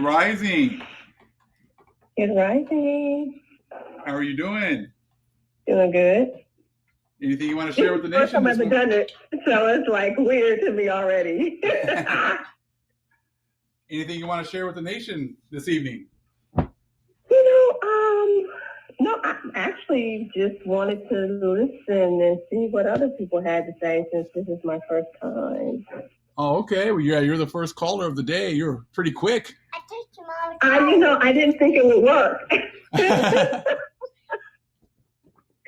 rising. Good rising. How are you doing? Doing good. Anything you want to share with the First nation? time I've done it, so it's like weird to me already. Anything you want to share with the nation this evening? No, I actually just wanted to listen and see what other people had to say since this is my first time. Oh, okay. Well, yeah, you're the first caller of the day. You're pretty quick. I didn't think it would work. I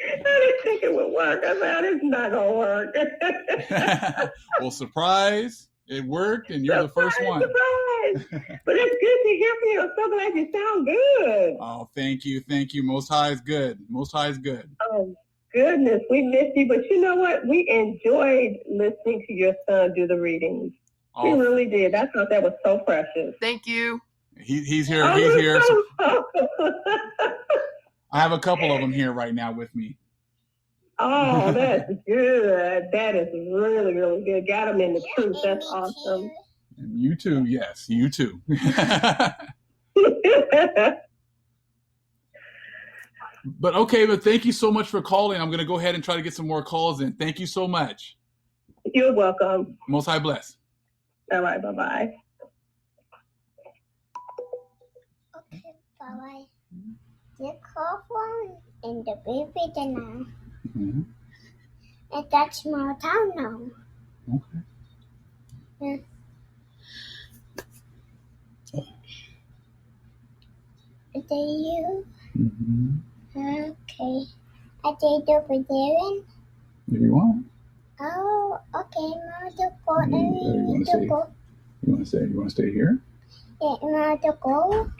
didn't think it would work. I said, it's not going to work. Well, surprise. It worked, and you're the first one. Surprise. But it's good to hear from you. I'm so glad you sound good. Oh, thank you. Thank you. Most High is good. Most High is good. Oh, goodness. We missed you. But you know what? We enjoyed listening to your son do the readings. We really did. I thought that was so precious. Thank you. He's here. He's here. So I have a couple of them here right now with me. Oh, that's good. That is really, really good. Got them in the truth. That's awesome. And you too. Yes, you too. But thank you so much for calling. I'm going to go ahead and try to get some more calls in. Thank you so much. You're welcome. Most High bless. All right. Bye-bye. Okay, bye-bye. The call phone and the baby dinner. Mm-hmm. And that's small town now. Okay. Yeah. Are they you? Mm-hmm. Okay. Are they double daring? If you want. Oh, okay. Now to go. You want to stay here? Yeah, now to go.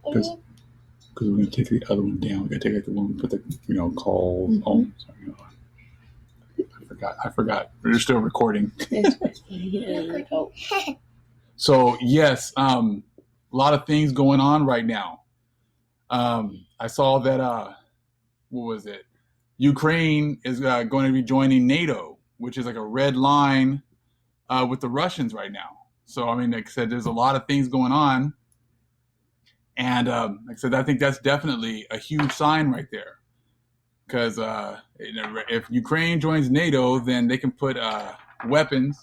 Because we're going to take the other one down. We're going to take the one, put the call. Mm-hmm. Oh, sorry. I forgot. We're still recording. So yes, a lot of things going on right now. I saw that what was it? Ukraine is going to be joining NATO, which is like a red line with the Russians right now. So I mean, like I said, there's a lot of things going on, and like I said, I think that's definitely a huge sign right there. Because if Ukraine joins NATO, then they can put weapons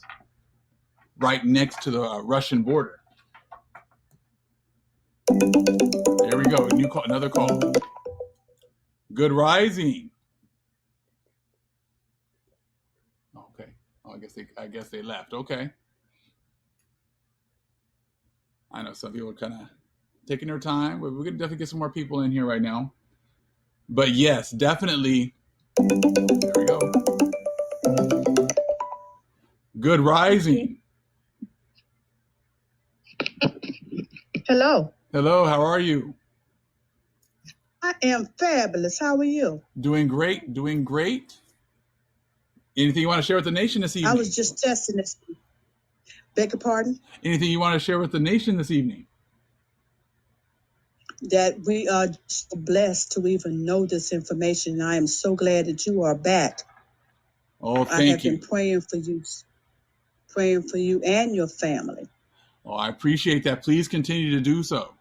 right next to the Russian border. There we go. Another call. Good rising. Okay. Oh, I guess they left. Okay. I know some people are kind of taking their time, but we're gonna definitely get some more people in here right now. But yes, definitely. There we go. Good rising. Hello. Hello, how are you? I am fabulous. How are you? Doing great. Anything you want to share with the nation this evening? I was just testing this. Beg your pardon? Anything you want to share with the nation this evening? That we are so blessed to even know this information. And I am so glad that you are back. Oh, thank you. I have been praying for you and your family. Oh, I appreciate that. Please continue to do so.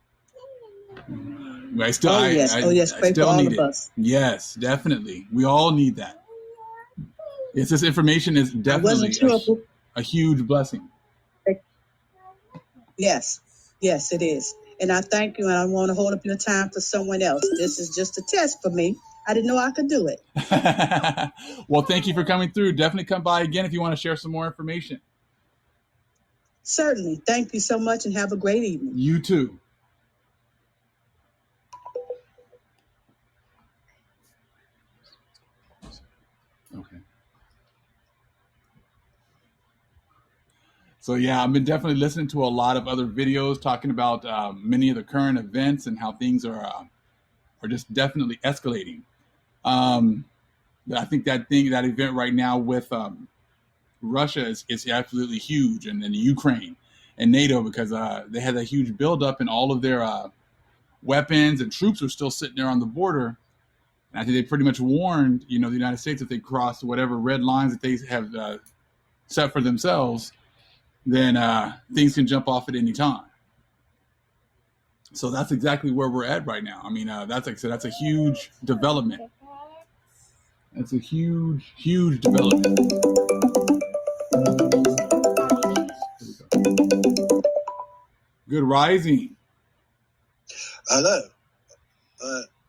Yes. Pray for all of us. Yes, definitely. We all need that. Yes, this information is definitely a huge blessing. Yes, it is. And I thank you, and I want to hold up your time for someone else. This is just a test for me. I didn't know I could do it. Well, thank you for coming through. Definitely come by again if you want to share some more information. Certainly. Thank you so much, and have a great evening. You too. Okay. So yeah, I've been definitely listening to a lot of other videos talking about many of the current events and how things are just definitely escalating. I think that event right now with Russia is absolutely huge, and then Ukraine and NATO, because they had a huge buildup and all of their weapons and troops are still sitting there on the border. And I think they pretty much warned, the United States, if they cross whatever red lines that they have set for themselves, then things can jump off at any time. So that's exactly where we're at right now. I mean, that's like I said, that's a huge development. That's a huge, huge development. Good rising. Hello.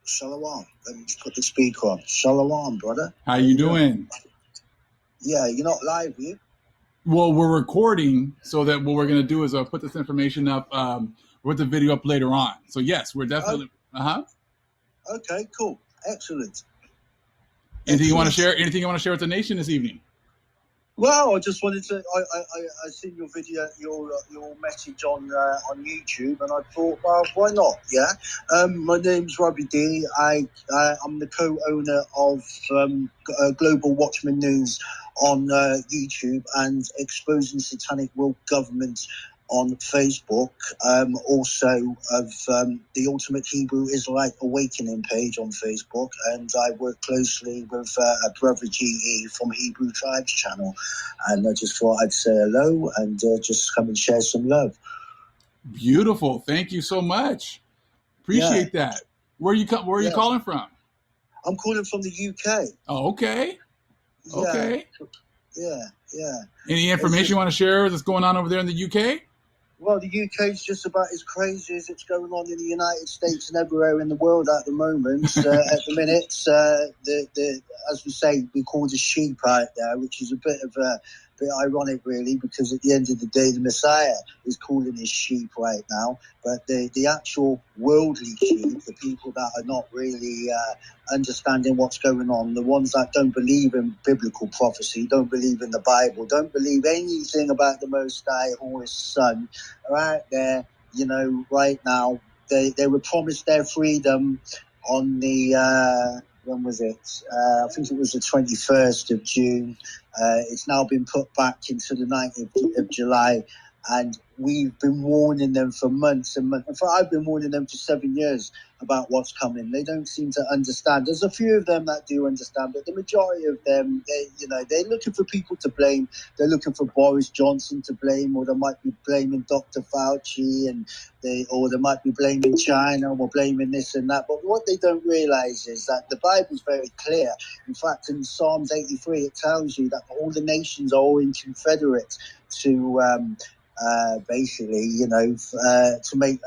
Shalom. Let me just put the speaker on. Shalom, brother. How you doing? Yeah, you're not live, you? Well, we're recording, so that what we're going to do is put this information up, put the video up later on. So yes, we're definitely. Okay, cool, excellent. Anything you want to share? Anything you want to share with the nation this evening? Well, I just wanted to. I seen your video, your message on YouTube, and I thought, well, why not? Yeah. My name's Robbie D. I'm the co-owner of Global Watchman News on YouTube and Exposing Satanic World Government on Facebook. Also of the Ultimate Hebrew Israelite Awakening page on Facebook, and I work closely with a brother GE from Hebrew Tribes channel. And I just thought I'd say hello and just come and share some love. Beautiful. Thank you so much. Appreciate that. Where are you calling from? I'm calling from the UK. Oh, okay. Yeah. Okay. Yeah. Any information you want to share that's going on over there in the UK? Well, the UK is just about as crazy as it's going on in the United States and everywhere in the world at the moment. At the minute, as we say, we call the sheep out there, which is a bit ironic, really, because at the end of the day, the Messiah is calling his sheep right now. But the actual worldly sheep, the people that are not really understanding what's going on, the ones that don't believe in biblical prophecy, don't believe in the Bible, don't believe anything about the Most High or His Son, are out there, right now. They were promised their freedom on the when was it? I think it was the 21st of June. It's now been put back into the 9th of July, and we've been warning them for months and months. In fact, I've been warning them for 7 years about what's coming. They don't seem to understand. There's a few of them that do understand, but the majority of them, they're looking for people to blame. They're looking for Boris Johnson to blame, or they might be blaming Dr. Fauci, or they might be blaming China, or blaming this and that. But what they don't realize is that the Bible's very clear. In fact, in Psalms 83, it tells you that all the nations are all in confederate to basically, to make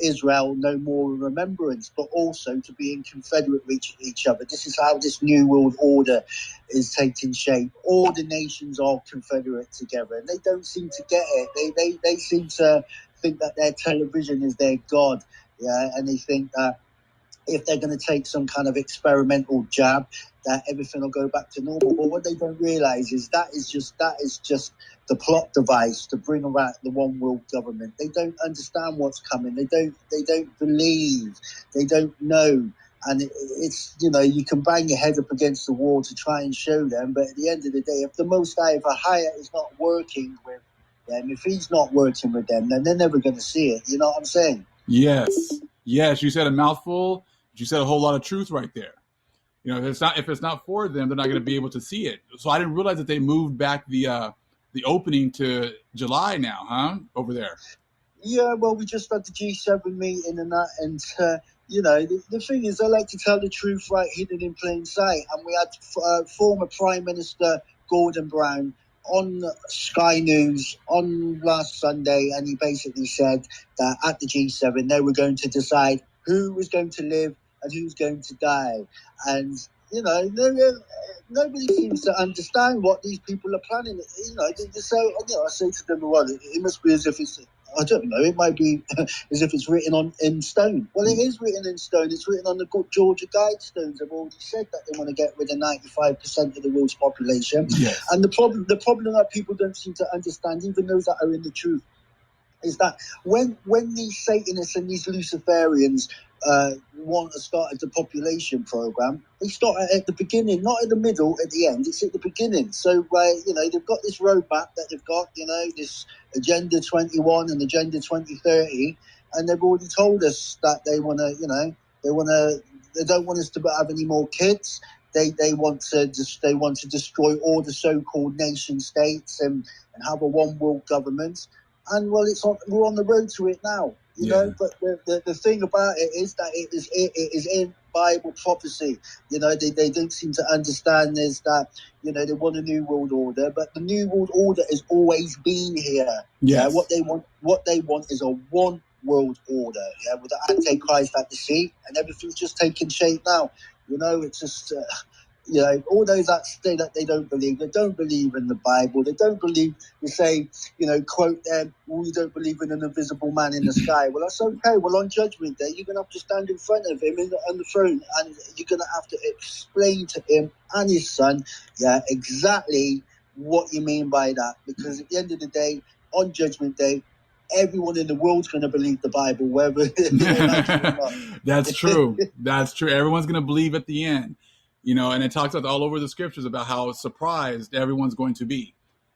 Israel no more a remembrance, but also to be in confederate with each other. This is how this new world order is taking shape. All the nations are confederate together, and they don't seem to get it. They seem to think that their television is their God, and they think that if they're going to take some kind of experimental jab, that everything will go back to normal. But what they don't realize is that is just the plot device to bring about the one world government. They don't understand what's coming. They don't believe. They don't know. And it's, you can bang your head up against the wall to try and show them. But at the end of the day, if the Most High, if a higher is not working with them, if he's not working with them, then they're never going to see it. You know what I'm saying? Yes. You said a mouthful. You said a whole lot of truth right there. If it's not for them, they're not going to be able to see it. So I didn't realize that they moved back the opening to July now, huh? Over there. Yeah, well, we just had the G7 meeting and that, and the thing is, I like to tell the truth right hidden in plain sight. And we had former Prime Minister Gordon Brown on Sky News on last Sunday, and he basically said that at the G7 they were going to decide who was going to live and who's going to die. And nobody seems to understand what these people are planning. I say to them, well, it must be as if it's, I don't know, it might be as if it's written in stone. Well, it is written in stone. It's written on the Georgia Guidestones. They've already said that they want to get rid of 95% of the world's population. Yes. And the problem that people don't seem to understand, even those that are in the truth, is that when these Satanists and these Luciferians want to start a depopulation program, they start at the beginning, not in the middle, at the end. It's at the beginning. So, they've got this roadmap that they've got, this Agenda 21 and Agenda 2030, and they've already told us that they want to, they don't want us to have any more kids. They want to destroy all the so-called nation states and have a one world government. And well, we're on the road to it now. you know. But the thing about it is that it is in Bible prophecy. You know, they don't seem to understand is that, you know, they want a new world order, but the new world order has always been here. Yes. Yeah, what they want is a one world order. Yeah, with the Antichrist at the seat, and everything's just taking shape now. You know, it's just. You know, all those that say that they don't believe in the Bible. They don't believe, they say, you know, quote them, we don't believe in an invisible man in the sky. Well, that's okay. Well, on Judgment Day, you're going to have to stand in front of him on the throne, and you're going to have to explain to him and his son, yeah, exactly what you mean by that. Because at the end of the day, on Judgment Day, everyone in the world's going to believe the Bible, whether they like it or not. That's true. That's true. Everyone's going to believe at the end. You know, and it talks about all over the scriptures about how surprised everyone's going to be.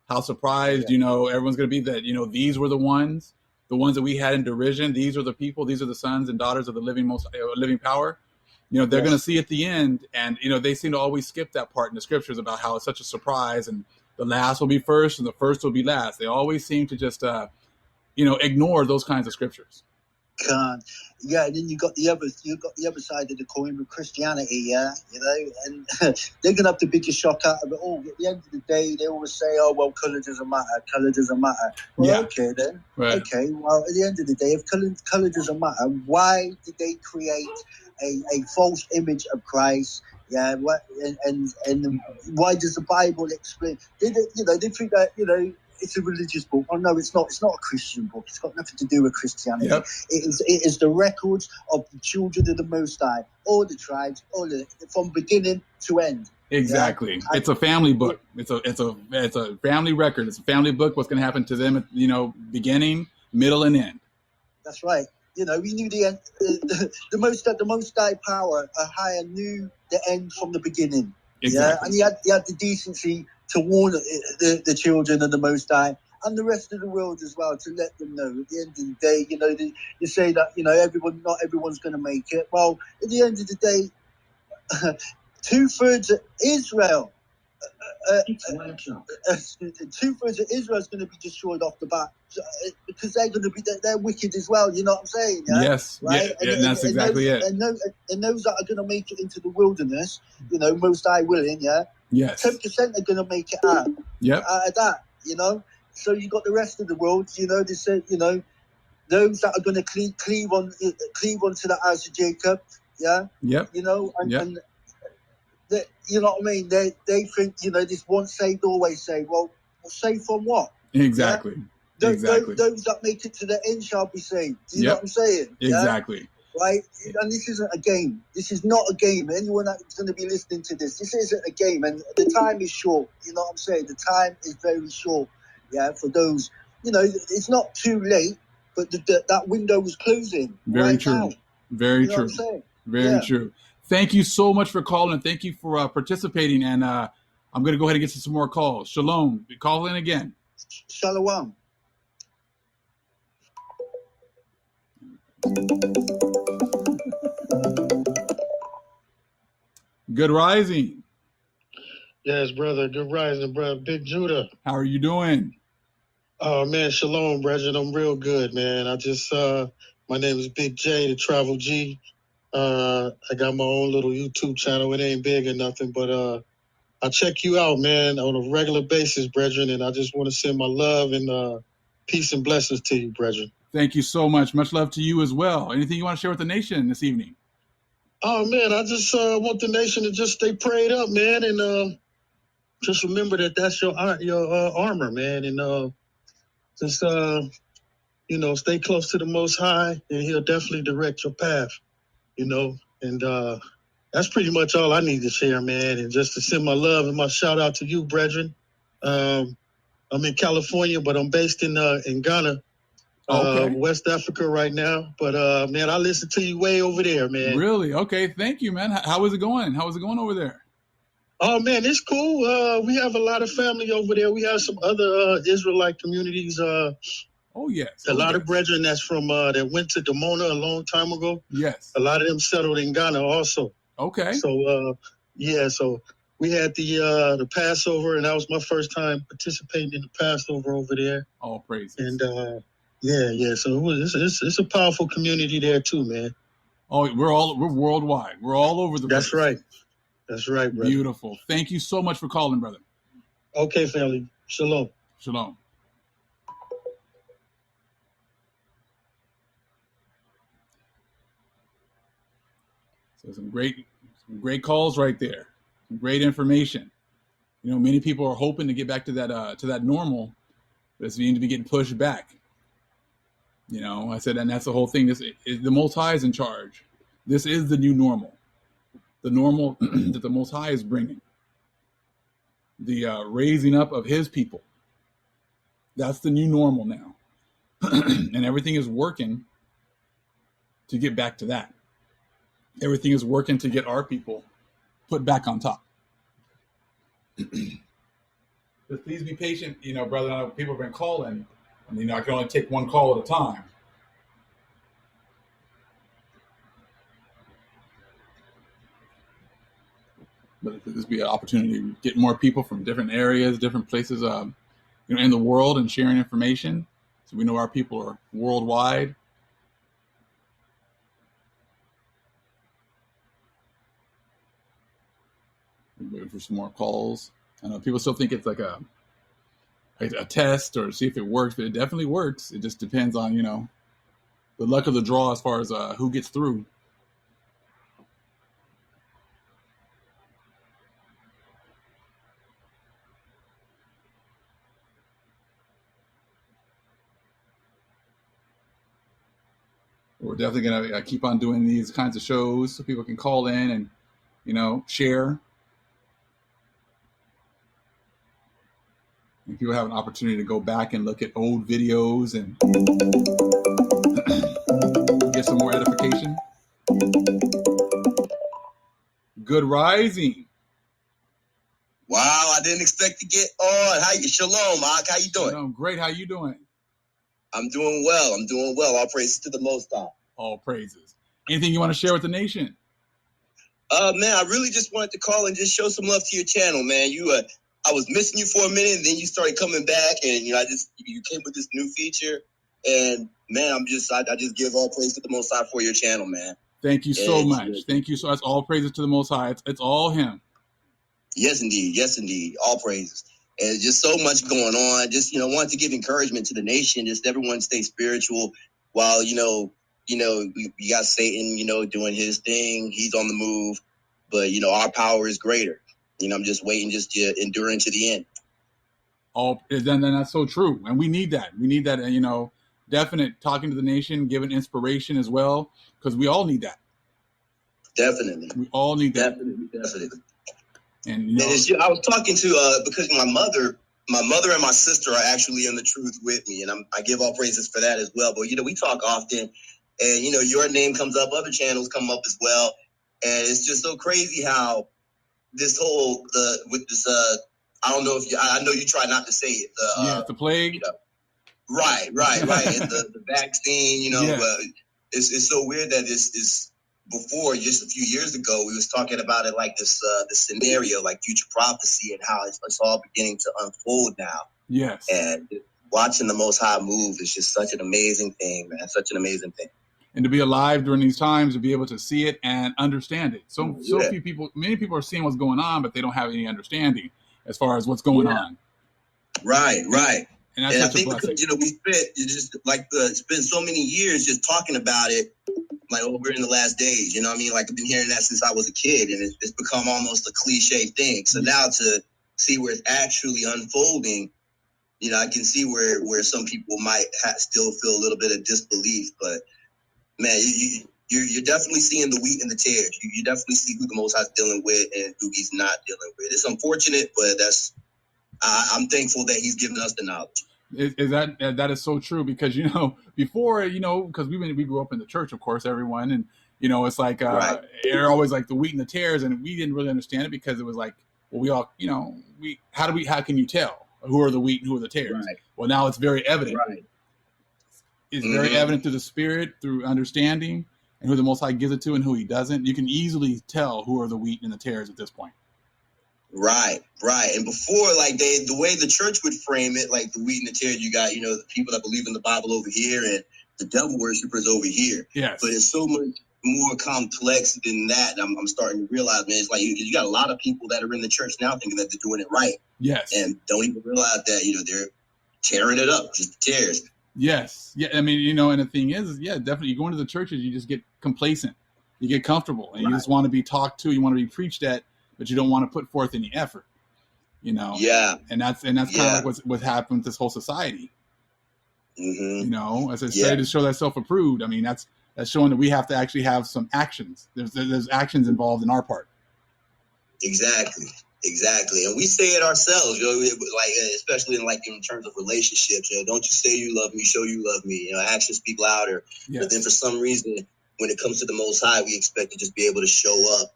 How surprised, you know, everyone's going to be that, you know, these were the ones that we had in derision. These are the people. These are the sons and daughters of the living power. You know, they're going to see at the end. And, you know, they seem to always skip that part in the scriptures about how it's such a surprise and the last will be first and the first will be last. They always seem to just, you know, ignore those kinds of scriptures. Yeah, and then you got the other side of the coin with Christianity, yeah, you know, and they're gonna have the biggest shock out of it all. At the end of the day, they always say, "Oh well, color doesn't matter." Well, okay then, right. Okay. Well, at the end of the day, if color doesn't matter, why did they create a false image of Christ? Yeah, and why does the Bible explain? They think that, you know, it's a religious book. Oh no, it's not. It's not a Christian book. It's got nothing to do with Christianity. Yep. It is the records of the children of the Most High, all the tribes, from beginning to end. Exactly. Yeah? It's a family book. It's a family record. It's a family book. What's going to happen to them at, you know, beginning, middle, and end. That's right. You know, we knew the end. The Most High power, higher knew the end from the beginning. Exactly. Yeah, and he had the decency to warn the children of the Most High and the rest of the world as well, to let them know at the end of the day, you know, you say that, you know, not everyone's going to make it. Well, at the end of the day, 2/3 of Israel, 2/3 of Israel is going to be destroyed off the bat, because they're going to be, they're wicked as well. You know what I'm saying? Yeah? Yes, right. Yeah, and that's exactly it. And those that are going to make it into the wilderness, you know, Most High willing, yeah. Yes. 10% are going to make it out. Yep. Out of that, you know. So you got the rest of the world, you know. They said, you know, those that are going to cleave onto the house of Jacob, yeah. Yep. You know, and you know what I mean. They think, you know, this once saved, always saved. Well, saved from what? Exactly. Yeah? Exactly. Those that make it to the end shall be saved. Do you know what I'm saying? Exactly. Yeah? Right, and this isn't a game. This is not a game. Anyone that's going to be listening to this isn't a game, and the time is short. You know what I'm saying? The time is very short. Yeah, for those, you know, it's not too late, but that window is closing. Very right true. Now. Very you know true. What I'm saying? Very true. Thank you so much for calling, and thank you for participating. And I'm going to go ahead and get to some more calls. Shalom. Call in again. Shalom. Good rising. Yes, brother. Good rising, brother. Big Judah. How are you doing? Oh, man. Shalom, brethren. I'm real good, man. I just, my name is Big J, the Travel G. I got my own little YouTube channel. It ain't big or nothing, but I check you out, man, on a regular basis, brethren. And I just want to send my love and peace and blessings to you, brethren. Thank you so much. Much love to you as well. Anything you want to share with the nation this evening? Oh, man, I just want the nation to just stay prayed up, man, and just remember that that's your armor, man, and just you know, stay close to the Most High, and He'll definitely direct your path, you know, and that's pretty much all I need to share, man, and just to send my love and my shout out to you, brethren. I'm in California, but I'm based in Ghana. West Africa right now, but man, I listen to you way over there, man. Really? Okay, thank you, man. How is it going? How is it going over there? Oh man, it's cool. We have a lot of family over there. We have some other Israelite communities. Oh yes. A lot of brethren that's from that went to Dimona a long time ago. Yes. A lot of them settled in Ghana also. Okay. So yeah, so we had the Passover, and that was my first time participating in the Passover over there. All praises. And Yeah. So it's a powerful community there too, man. Oh, we're worldwide. We're all over the place. That's right, brother. Beautiful. Thank you so much for calling, brother. Okay, family. Shalom. Shalom. So some great calls right there. Some great information. You know, many people are hoping to get back to that normal, but it's beginning to be getting pushed back. You know, I said, and that's the whole thing. The Most High is in charge. This is the new normal. The normal that the Most High is bringing. The raising up of His people. That's the new normal now, and everything is working to get back to that. Everything is working to get our people put back on top. But please be patient, you know, brother. I know people have been calling, and you know I can only take one call at a time. But this would be an opportunity to get more people from different areas, different places, you know, in the world, and sharing information, so we know our people are worldwide. We're waiting for some more calls. I know people still think it's like a test or see if it works, but it definitely works. It just depends on, you know, the luck of the draw as far as who gets through. We're definitely going to keep on doing these kinds of shows so people can call in and, you know, share. And people have an opportunity to go back and look at old videos and get some more edification. Good rising. Wow, I didn't expect to get on. How you? Shalom, Mark. How you doing? I'm great. How you doing? I'm doing well. All praises to the Most High. All praises. Anything you want to share with the nation? Man, I really just wanted to call and just show some love to your channel, man. I was missing you for a minute, and then you started coming back, and you know, you came with this new feature, and man, I just give all praise to the Most High for your channel, man. Thank you so much. Thank you so much. All praises to the Most High. It's all Him. Yes, indeed. All praises. And just so much going on. Just, you know, want to give encouragement to the nation. Just everyone stay spiritual while, you know, we got Satan, you know, doing his thing. He's on the move. But, you know, our power is greater. You know, I'm just waiting, just to endure into the end. Then that's so true. And we need that. We need that, you know, definite talking to the nation, giving inspiration as well, because we all need that. Definitely. We all need that. Definitely. And, you know, I was talking to, because my mother and my sister are actually in the truth with me, and I give all praises for that as well. But, you know, we talk often, and, you know, your name comes up, other channels come up as well. And it's just so crazy how this whole, I don't know if I know you try not to say it. The plague. You know, right. And the vaccine, you know, it's so weird that it's before, just a few years ago, we was talking about it like this scenario, like future prophecy, and how it's all beginning to unfold now. Yes. And watching the Most High move is just such an amazing thing, man. Such an amazing thing. And to be alive during these times, to be able to see it and understand it. So few people, many people are seeing what's going on, but they don't have any understanding as far as what's going on. Right. And that's such a blessing. Because, you know, it's been so many years just talking about it, like over in the last days, you know what I mean? Like, I've been hearing that since I was a kid, and it's become almost a cliche thing. So now to see where it's actually unfolding, you know, I can see where some people might still feel a little bit of disbelief, but man, you're definitely seeing the wheat and the tares. You definitely see who the Most High is dealing with and who He's not dealing with. It's unfortunate, but I'm thankful that He's given us the knowledge. That is so true, because, you know, before, you know, because we grew up in the church, of course, everyone, and, you know, it's like they're always like the wheat and the tares, and we didn't really understand it, because it was like, well, we all, you know, how can you tell who are the wheat and who are the tares? Right. Well, now it's very evident. Right. It's very evident through the Spirit, through understanding, and who the Most High gives it to and who He doesn't. You can easily tell who are the wheat and the tares at this point. Right. And before, like the way the church would frame it, like the wheat and the tares, you got, the people that believe in the Bible over here and the devil worshippers over here. Yes. But it's so much more complex than that. I'm starting to realize, man, it's like you got a lot of people that are in the church now thinking that they're doing it right. Yes. And don't even realize that, they're tearing it up, just the tears. Yes. Yeah. I mean, and the thing is, yeah, definitely you go into the churches, you just get complacent. You get comfortable and you just want to be talked to. You want to be preached at, but you don't want to put forth any effort, Yeah. And that's kind of like what's happened with this whole society. Mm-hmm. As I say, to show that self-approved. I mean, that's showing that we have to actually have some actions. There's actions involved in our part. Exactly. And we say it ourselves, like especially in terms of relationships. Don't you say you love me, show you love me. Actions speak louder. Yes. But then for some reason, when it comes to the Most High, we expect to just be able to show up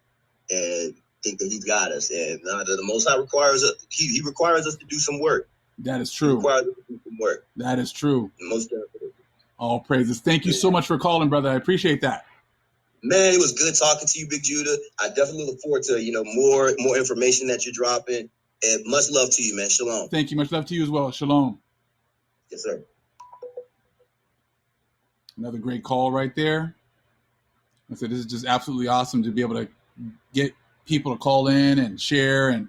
and think that He's got us. And the Most High requires us. He requires us to do some work. That is true. He requires us to do some work. That is true. Most definitely. All praises. Thank you so much for calling, brother. I appreciate that. Man, it was good talking to you, Big Judah. I definitely look forward to, more information that you're dropping. And much love to you, man. Shalom. Thank you. Much love to you as well. Shalom. Yes, sir. Another great call right there. I said, this is just absolutely awesome to be able to get people to call in and share and,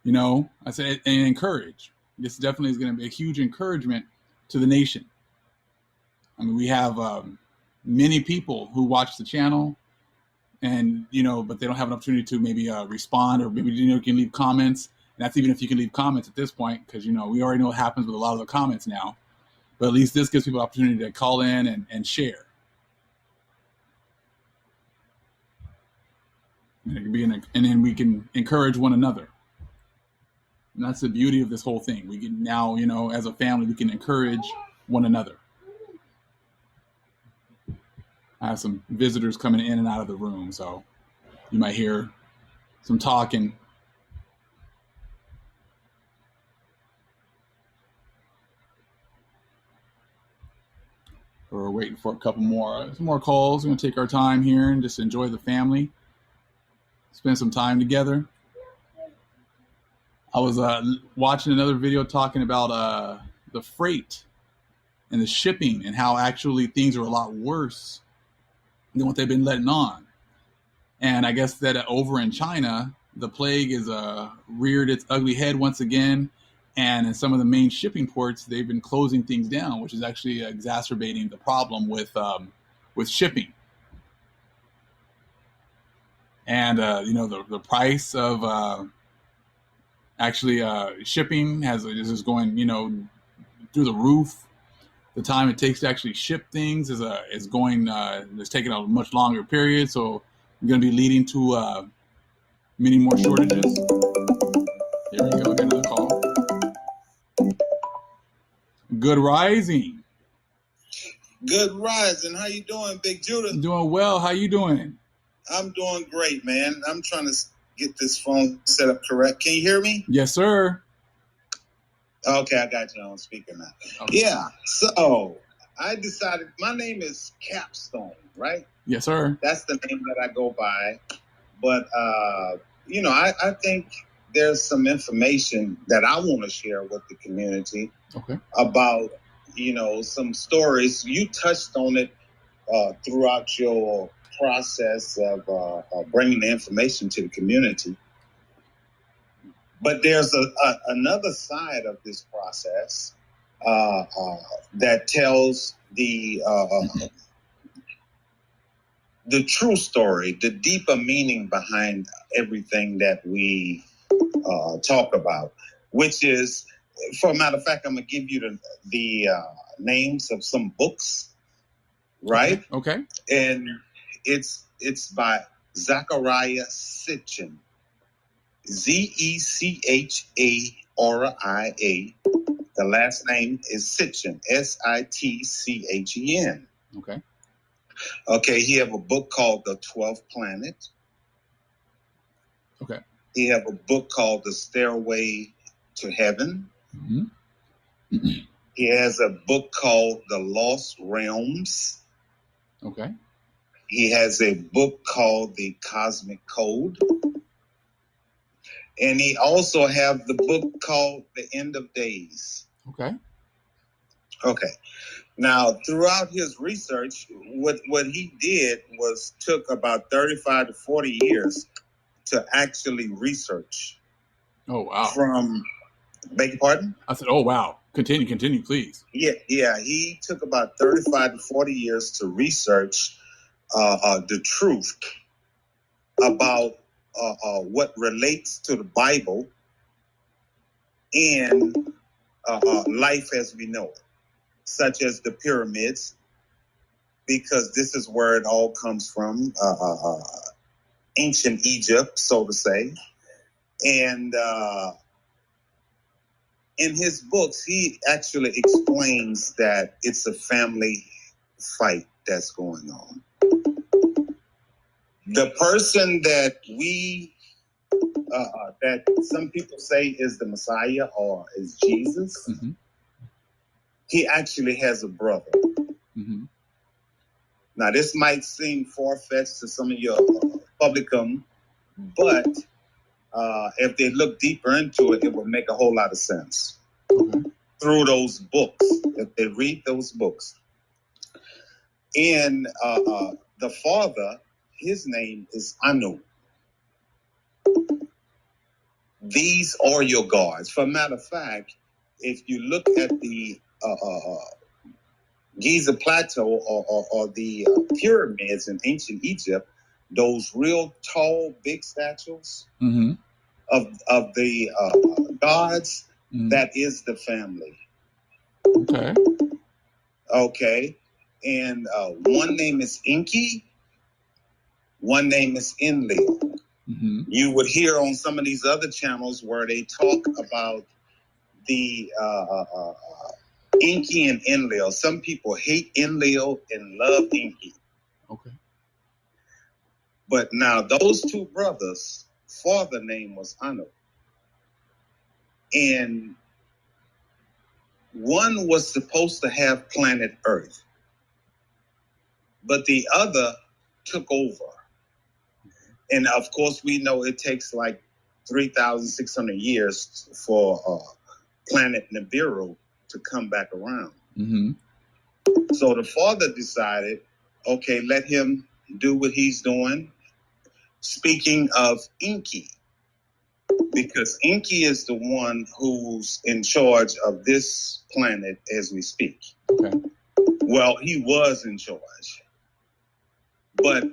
I said, and encourage. This definitely is going to be a huge encouragement to the nation. I mean, we have many people who watch the channel and, but they don't have an opportunity to maybe respond or maybe, you can leave comments. And that's even if you can leave comments at this point, because, we already know what happens with a lot of the comments now. But at least this gives people an opportunity to call in and share. And it can be and then we can encourage one another. And that's the beauty of this whole thing. We can now, as a family, we can encourage one another. I have some visitors coming in and out of the room, so you might hear some talking. We're waiting for some more calls. We're going to take our time here and just enjoy the family. Spend some time together. I was watching another video talking about the freight and the shipping and how actually things are a lot worse than what they've been letting on. And I guess that over in China, the plague is reared its ugly head once again. And in some of the main shipping ports, they've been closing things down, which is actually exacerbating the problem with shipping. And, the price of shipping is going, through the roof. The time it takes to actually ship things is taking a much longer period. So it's going to be leading to many more shortages. Here we go, another call. Good rising. Good rising. How you doing, Big Judah? I'm doing well. How you doing? I'm doing great, man. I'm trying to get this phone set up correct. Can you hear me? Yes, sir. Okay, I got you on speaker now. Okay. Yeah, so I decided, my name is Capstone, right? Yes, sir. That's the name that I go by. But, I think there's some information that I want to share with the community about, some stories. You touched on it throughout your process of bringing the information to the community. But there's another side of this process that tells the true story, the deeper meaning behind everything that we talk about, which is, for a matter of fact, I'm going to give you the names of some books, right? Okay. And it's by Zechariah Sitchin. Zecharia. The last name is Sitchin. Sitchen. Okay. Okay. He have a book called The 12th Planet. Okay. He have a book called The Stairway to Heaven. Mm-hmm. He has a book called The Lost Realms. Okay. He has a book called The Cosmic Code. And he also have the book called The End of Days. Okay. Okay. Now, throughout his research, what he did was took about 35 to 40 years to actually research. Oh, wow. Beg your pardon? I said, oh, wow. Continue, please. Yeah. He took about 35 to 40 years to research the truth about what relates to the Bible and life as we know it, such as the pyramids, because this is where it all comes from, ancient Egypt, so to say. And in his books, he actually explains that it's a family fight that's going on. The person that that some people say is the Messiah or is Jesus, Mm-hmm. he actually has a brother. Mm-hmm. Now, this might seem far-fetched to some of your publicum, but if they look deeper into it, it would make a whole lot of sense. Okay. Through those books, if they read those books. And the father, his name is Anu. These are your gods. For a matter of fact, if you look at the Giza Plateau or the pyramids in ancient Egypt, those real tall, big statues Mm-hmm. of the gods, Mm-hmm. that is the family. Okay. Okay. And one name is Enki, one name is Enlil. Mm-hmm. You would hear on some of these other channels where they talk about the Enki and Enlil. Some people hate Enlil and love Enki. Okay. But now those two brothers, father name was Anu. And one was supposed to have planet Earth, but the other took over. And of course, we know it takes like 3,600 years for planet Nibiru to come back around. Mm-hmm. So the father decided, okay, let him do what he's doing. Speaking of Enki, because Enki is the one who's in charge of this planet as we speak. Okay. Well, he was in charge. But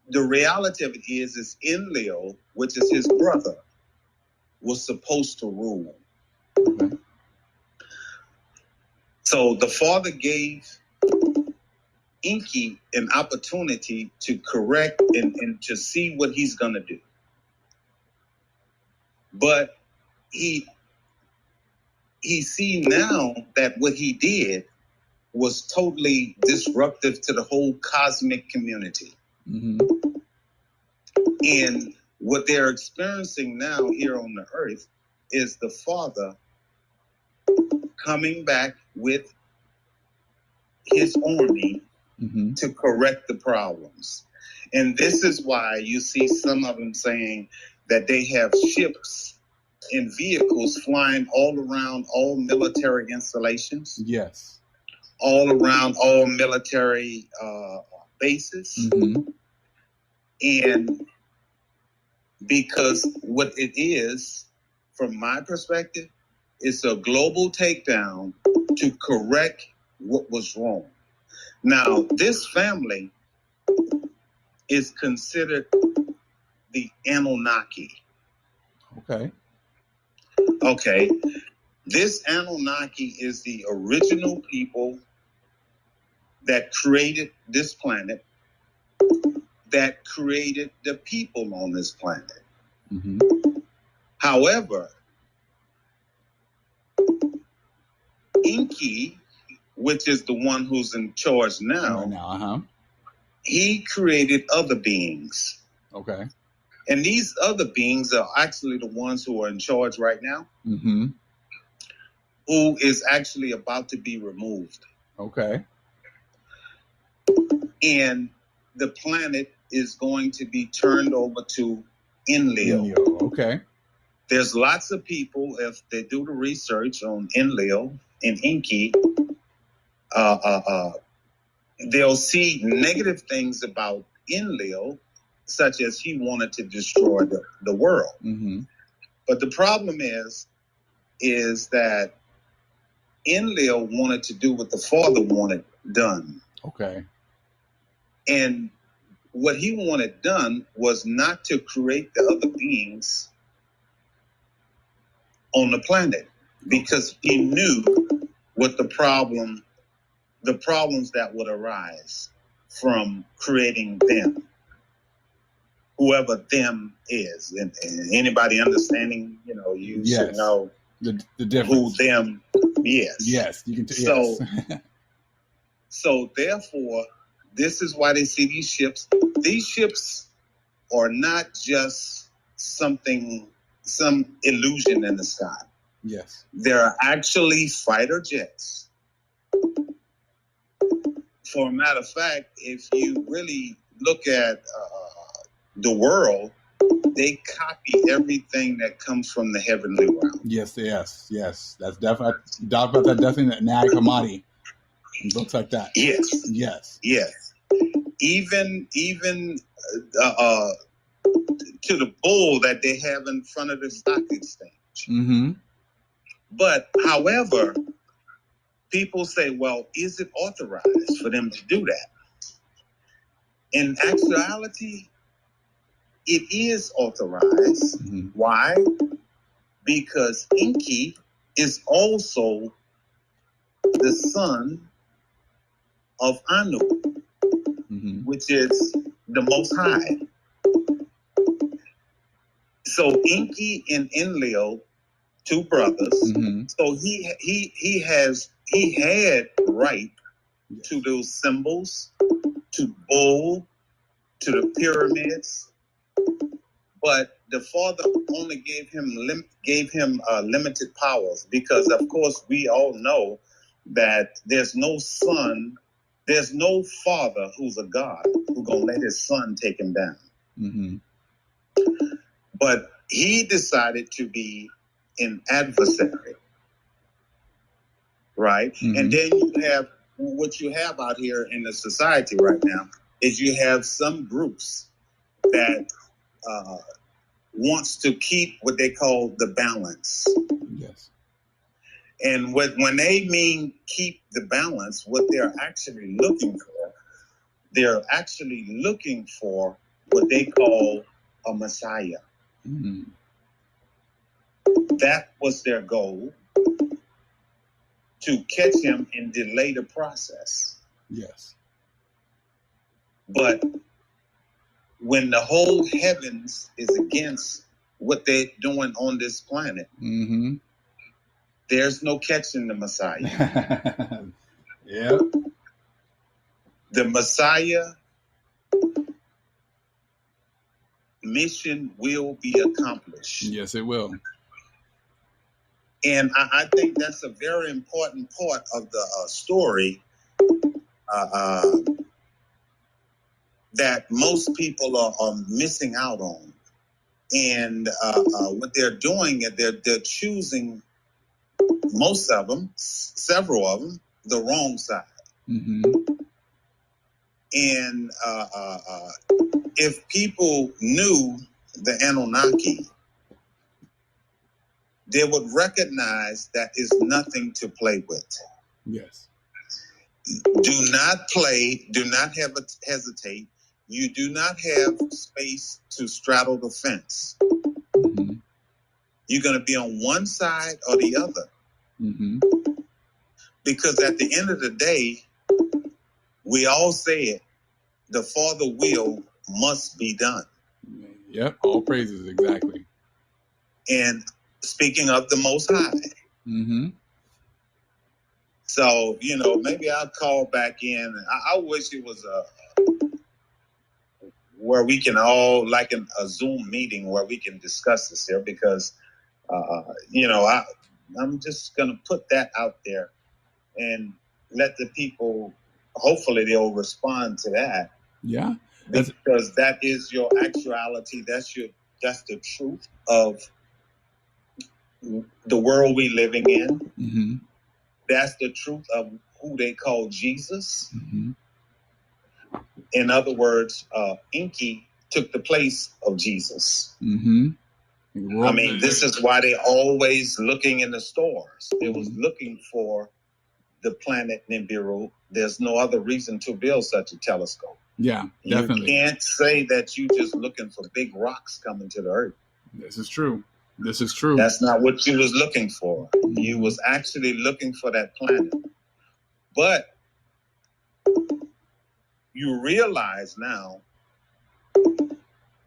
the reality of it is Enlil, which is his brother, was supposed to rule. Okay. So the father gave Enki an opportunity to correct and to see what he's going to do. But he see now that what he did was totally disruptive to the whole cosmic community. Mm-hmm. And what they're experiencing now here on the earth is the father coming back with his army Mm-hmm. to correct the problems. And this is why you see some of them saying that they have ships and vehicles flying all around all military installations. Yes. All around all military bases. Mm-hmm. And because what it is, from my perspective, it's a global takedown to correct what was wrong. Now, this family is considered the Anunnaki. Okay. Okay. This Anunnaki is the original people that created this planet, that created the people on this planet. Mm-hmm. However, Enki, which is the one who's in charge now, Right now, uh-huh. he created other beings. Okay. And these other beings are actually the ones who are in charge right now, Mm-hmm. who is actually about to be removed. Okay. And the planet is going to be turned over to Enlil. Okay. There's lots of people, if they do the research on Enlil and Enki, they'll see negative things about Enlil, such as he wanted to destroy the world. Mm-hmm. But the problem is that Enlil wanted to do what the father wanted done. Okay. And what he wanted done was not to create the other beings on the planet, because he knew what the problems that would arise from creating them, whoever them is. And anybody understanding, you Yes. should know the difference. Who them is. Yes, you can. Yes. So therefore, this is why they see these ships. These ships are not just some illusion in the sky. Yes. They're actually fighter jets. For a matter of fact, if you really look at the world, they copy everything that comes from the heavenly realm. Yes. That's definitely. Doubt about that. Definitely Nag Hammadi and books like that. Yes. Even to the bull that they have in front of the stock exchange. Mm-hmm. But however, people say, well, is it authorized for them to do that? In actuality, it is authorized. Mm-hmm. Why? Because Enki is also the son of Anu, mm-hmm. which is the Most High. So Enki and Enlil, two brothers. Mm-hmm. So he had right to those symbols, to bull, to the pyramids, but the father only gave him limited powers, because of course we all know that there's no father who's a god who's gonna let his son take him down. Mm-hmm. But he decided to be an adversary, right? Mm-hmm. And then you have what you have out here in the society right now is you have some groups that wants to keep what they call the balance. Yes. And when they mean keep the balance, what they're actually looking for what they call a Messiah. Mm-hmm. That was their goal, to catch him and delay the process. Yes. But when the whole heavens is against what they're doing on this planet, mm-hmm. there's no catching the Messiah. Yeah. The Messiah mission will be accomplished. Yes, it will. And I think that's a very important part of the story that most people are missing out on. And what they're doing is they're choosing, most of them, several of them, the wrong side. Mm-hmm. And if people knew the Anunnaki, they would recognize that is nothing to play with. Yes. Do not play. Do not hesitate. You do not have space to straddle the fence. Mm-hmm. You're going to be on one side or the other. Mm-hmm. Because at the end of the day, we all say it, the Father will must be done. Yep, all praises, exactly. And speaking of the Most High. Mm-hmm. So, maybe I'll call back in. I wish it was where we can all, like a Zoom meeting where we can discuss this here, because, I'm just going to put that out there and let the people, hopefully they'll respond to that. Yeah. Because that is your actuality. That's That's the truth of the world we living in. Mm-hmm. That's the truth of who they call Jesus. Mm-hmm. In other words, Enki took the place of Jesus. Mm-hmm. I mean, this is why they're always looking in the stars. They was looking for the planet Nibiru. There's no other reason to build such a telescope. Yeah, definitely. You can't say that you just looking for big rocks coming to the earth. This is true. This is true. That's not what you was looking for. You was actually looking for that planet. But you realize now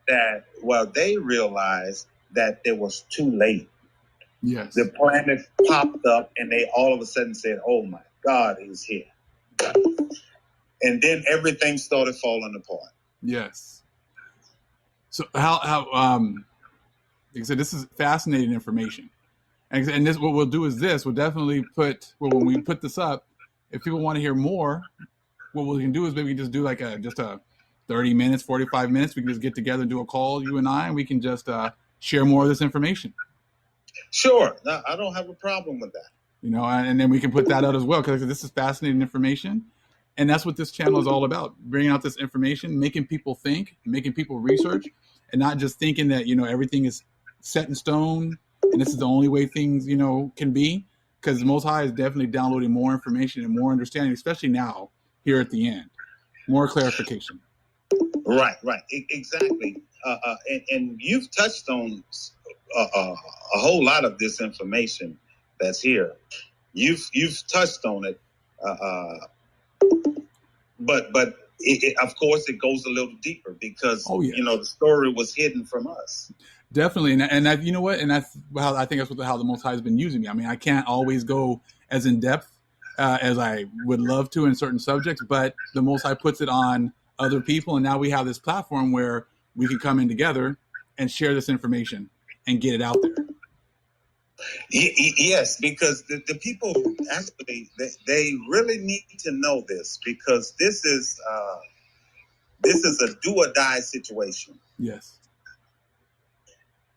that, well, they realized that it was too late. Yes. The planet popped up and they all of a sudden said, oh my God, he's here. And then everything started falling apart. Yes. So how like I said, this is fascinating information. And this, what we'll do is this, we'll definitely put, well, when we put this up, if people want to hear more, what we can do is maybe just do like just a 30 minutes, 45 minutes. We can just get together and do a call, you and I, and we can just share more of this information. Sure. No, I don't have a problem with that. You know, and then we can put that out as well, because this is fascinating information. And that's what this channel is all about, bringing out this information, making people think, making people research, and not just thinking that, you know, everything is set in stone and this is the only way things, you know, can be. Because the Most High is definitely downloading more information and more understanding, especially now, here at the end. More clarification. Right. Exactly. And you've touched on a whole lot of this information that's here. You've touched on it. But of course, it goes a little deeper because, you know, the story was hidden from us. Definitely. And that, you know what? And that's how I think that's how the Most High has been using me. I mean, I can't always go as in depth as I would love to in certain subjects, but the Most High puts it on other people. And now we have this platform where we can come in together and share this information and get it out there. Yes, because the people actually, they really need to know this, because this is a do or die situation. Yes.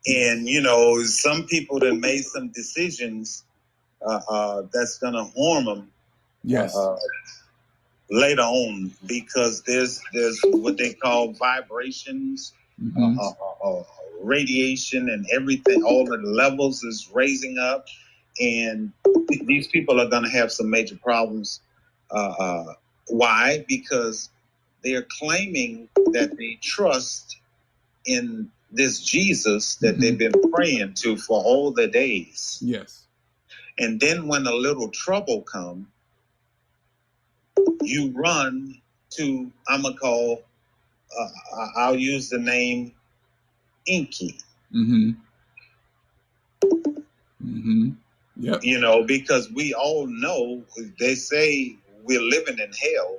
And, you know, some people that made some decisions that's going to harm them. Yes. Later on, because there's what they call vibrations, radiation, and everything. All the levels is raising up, and these people are going to have some major problems. Why? Because they're claiming that they trust in this Jesus that they've been praying to for all the days. Yes. And then when a little trouble comes, you run to, I'll use the name Enki. Yep. You know, because we all know, they say we're living in hell.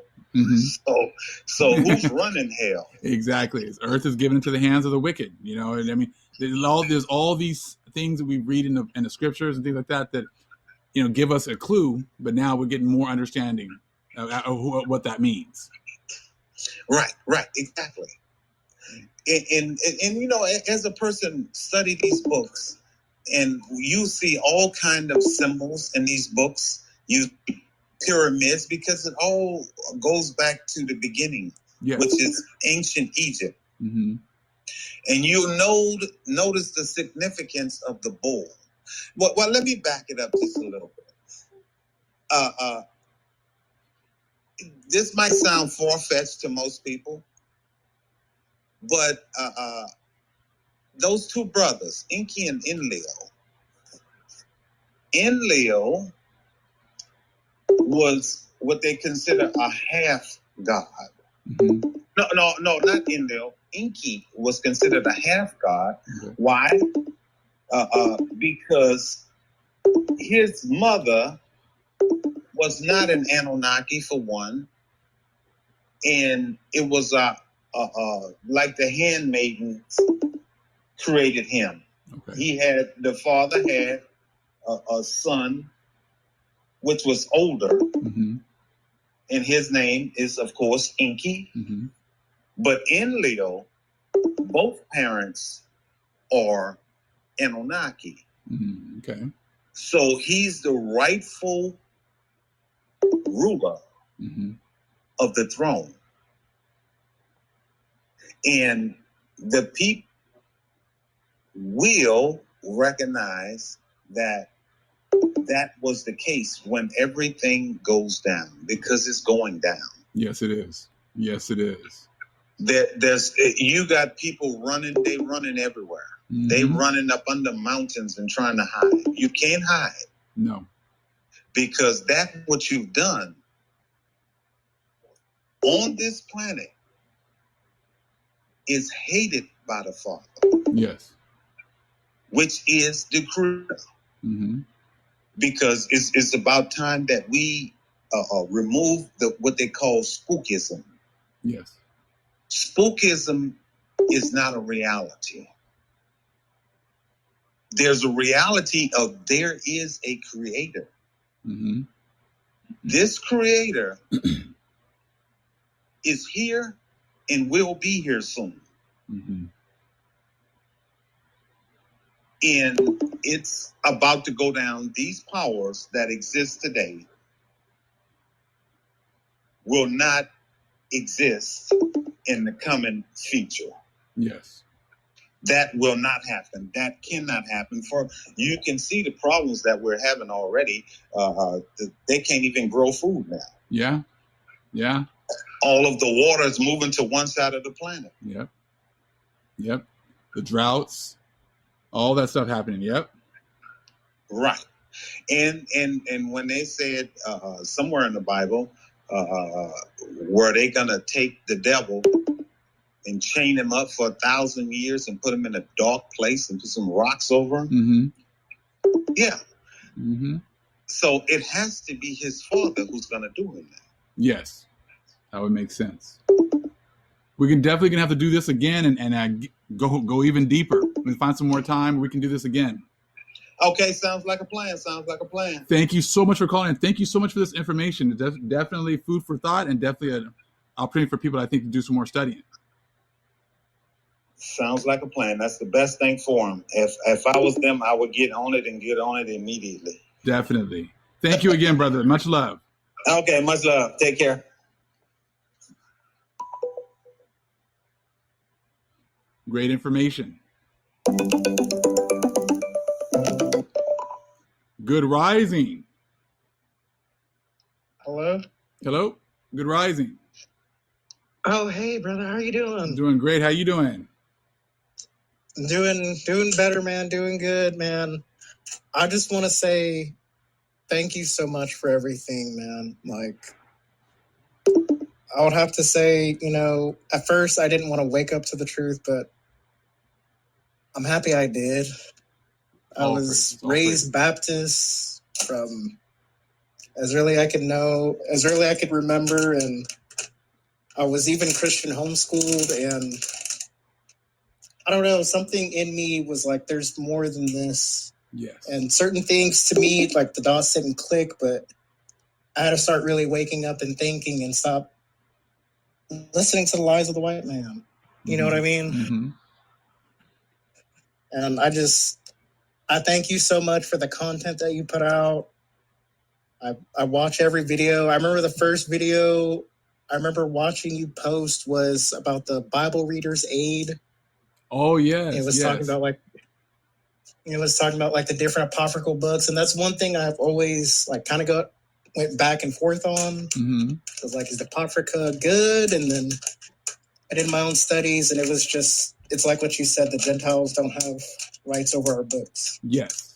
So who's running hell? Exactly. Earth is given into the hands of the wicked. You know, and I mean, there's all these things that we read in the scriptures and things like that, you know, give us a clue, but now we're getting more understanding of what that means. Right, exactly. And you know, as a person study these books, and you see all kind of symbols in these books, you pyramids, because it all goes back to the beginning, which is ancient Egypt. And you notice the significance of the bull. Well, let me back it up just a little bit. This might sound far-fetched to most people, but those two brothers, Enki and Enlil was what they consider a half god. No, not Enlil. Enki was considered a half god. Why? Because his mother was not an Anunnaki, for one, and it was like the handmaidens created him. The father had a son which was older, and his name is, of course, Enki. But Enlil, both parents, are Anunnaki. Okay. So he's the rightful ruler of the throne. And the people will recognize that that was the case when everything goes down, because it's going down. Yes, it is. Yes, it is. You got people running, they running everywhere. They running up under mountains and trying to hide. You can't hide. No. Because that's what you've done on this planet is hated by the Father. Yes. Which is the Creator. Because it's about time that we remove what they call spookism. Yes. Spookism is not a reality. There's a reality of there is a creator. This creator is here and will be here soon. And it's about to go down. These powers that exist today will not exist in the coming future. Yes. That will not happen. That cannot happen. For you can see the problems that we're having already. They can't even grow food now. Yeah. Yeah. All of the water is moving to one side of the planet. Yep. Yep. The droughts, all that stuff happening. Yep. Right. And when they said somewhere in the Bible, were they gonna take the devil and chain him up for 1,000 years and put him in a dark place and put some rocks over him? Yeah. So it has to be his father who's gonna do him that. Yes, that would make sense. We can definitely gonna have to do this again and go even deeper. We find some more time. We can do this again. Okay, sounds like a plan. Sounds like a plan. Thank you so much for calling. Thank you so much for this information. Definitely food for thought, and definitely an opportunity for people, I think, to do some more studying. Sounds like a plan. That's the best thing for them. If I was them, I would get on it and get on it immediately. Definitely. Thank you again, brother. Much love. Okay, much love. Take care. Great information. Good rising. Hello? Hello. Good rising. Oh, hey, brother. How you doing? Doing great. How you doing? Doing better, man. Doing good, man. I just want to say thank you so much for everything, man. Like, I would have to say, at first I didn't want to wake up to the truth, but I'm happy I did. I was raised Baptist from as early I could know, as early I could remember, and I was even Christian homeschooled, and I don't know, something in me was like, there's more than this. Yes. And certain things to me, like the dots didn't click, but I had to start really waking up and thinking and stop listening to the lies of the white man. You know what I mean? And I thank you so much for the content that you put out. I watch every video. I remember the first video I remember watching you post was about the Bible Reader's Aid. Oh, yes. It was talking about like the different apocryphal books. And that's one thing I've always like kind of went back and forth on. It was like, is the Apocrypha good? And then I did my own studies, and it was just, it's like what you said, the Gentiles don't have rights over our books. Yes.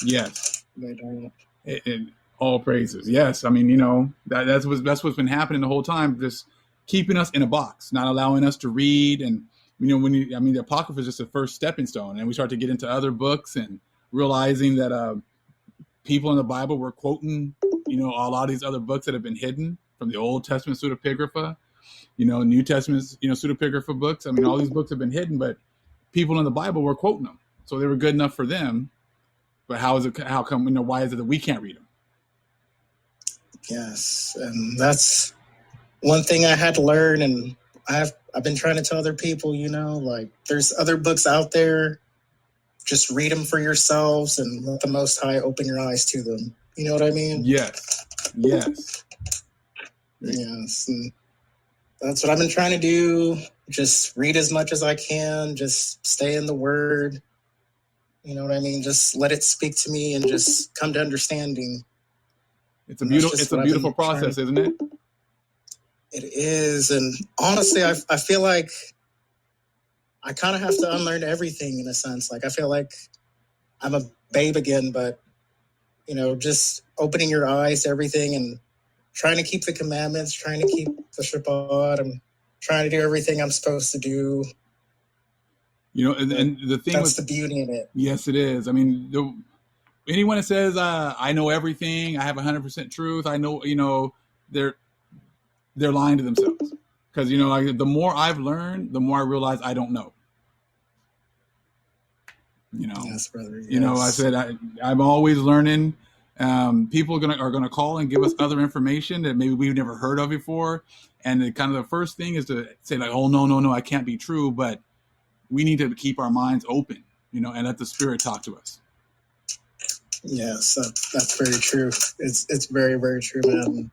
Yes. They don't. And all praises. Yes. I mean, that's what's been happening the whole time, just keeping us in a box, not allowing us to read. And, the Apocrypha is just a first stepping stone. And we start to get into other books and realizing that people in the Bible were quoting, a lot of these other books that have been hidden from the Old Testament pseudepigrapha, New Testament, pseudepigrapha books. I mean, all these books have been hidden, but people in the Bible were quoting them. So they were good enough for them. But how come, why is it that we can't read them? Yes. And that's one thing I had to learn. And I've been trying to tell other people, like there's other books out there just read them for yourselves and let the Most High open your eyes to them. You know what I mean? Yes. Yes. Yes. And that's what I've been trying to do. Just read as much as I can. Just stay in the Word. You know what I mean? Just let it speak to me and just come to understanding. It's a beautiful process, isn't it? It is. And honestly, I feel like I kind of have to unlearn everything in a sense. Like, I feel like I'm a babe again, but, you know, just opening your eyes to everything and trying to keep the commandments, trying to keep the Shabbat, and trying to do everything I'm supposed to do. You know, and the thing that's the beauty in it. Yes, it is. I mean, anyone that says I know everything, I have 100% truth, I know, you know, they're lying to themselves. Because, you know, the more I've learned, the more I realize I don't know. You know, yes, brother. Yes. You know, I said I'm always learning. People are gonna call and give us other information that maybe we've never heard of before, and the first thing is to say like, oh no, I can't be true, but we need to keep our minds open, you know, and let the Spirit talk to us. Yes, that's very true. It's very, very true, man.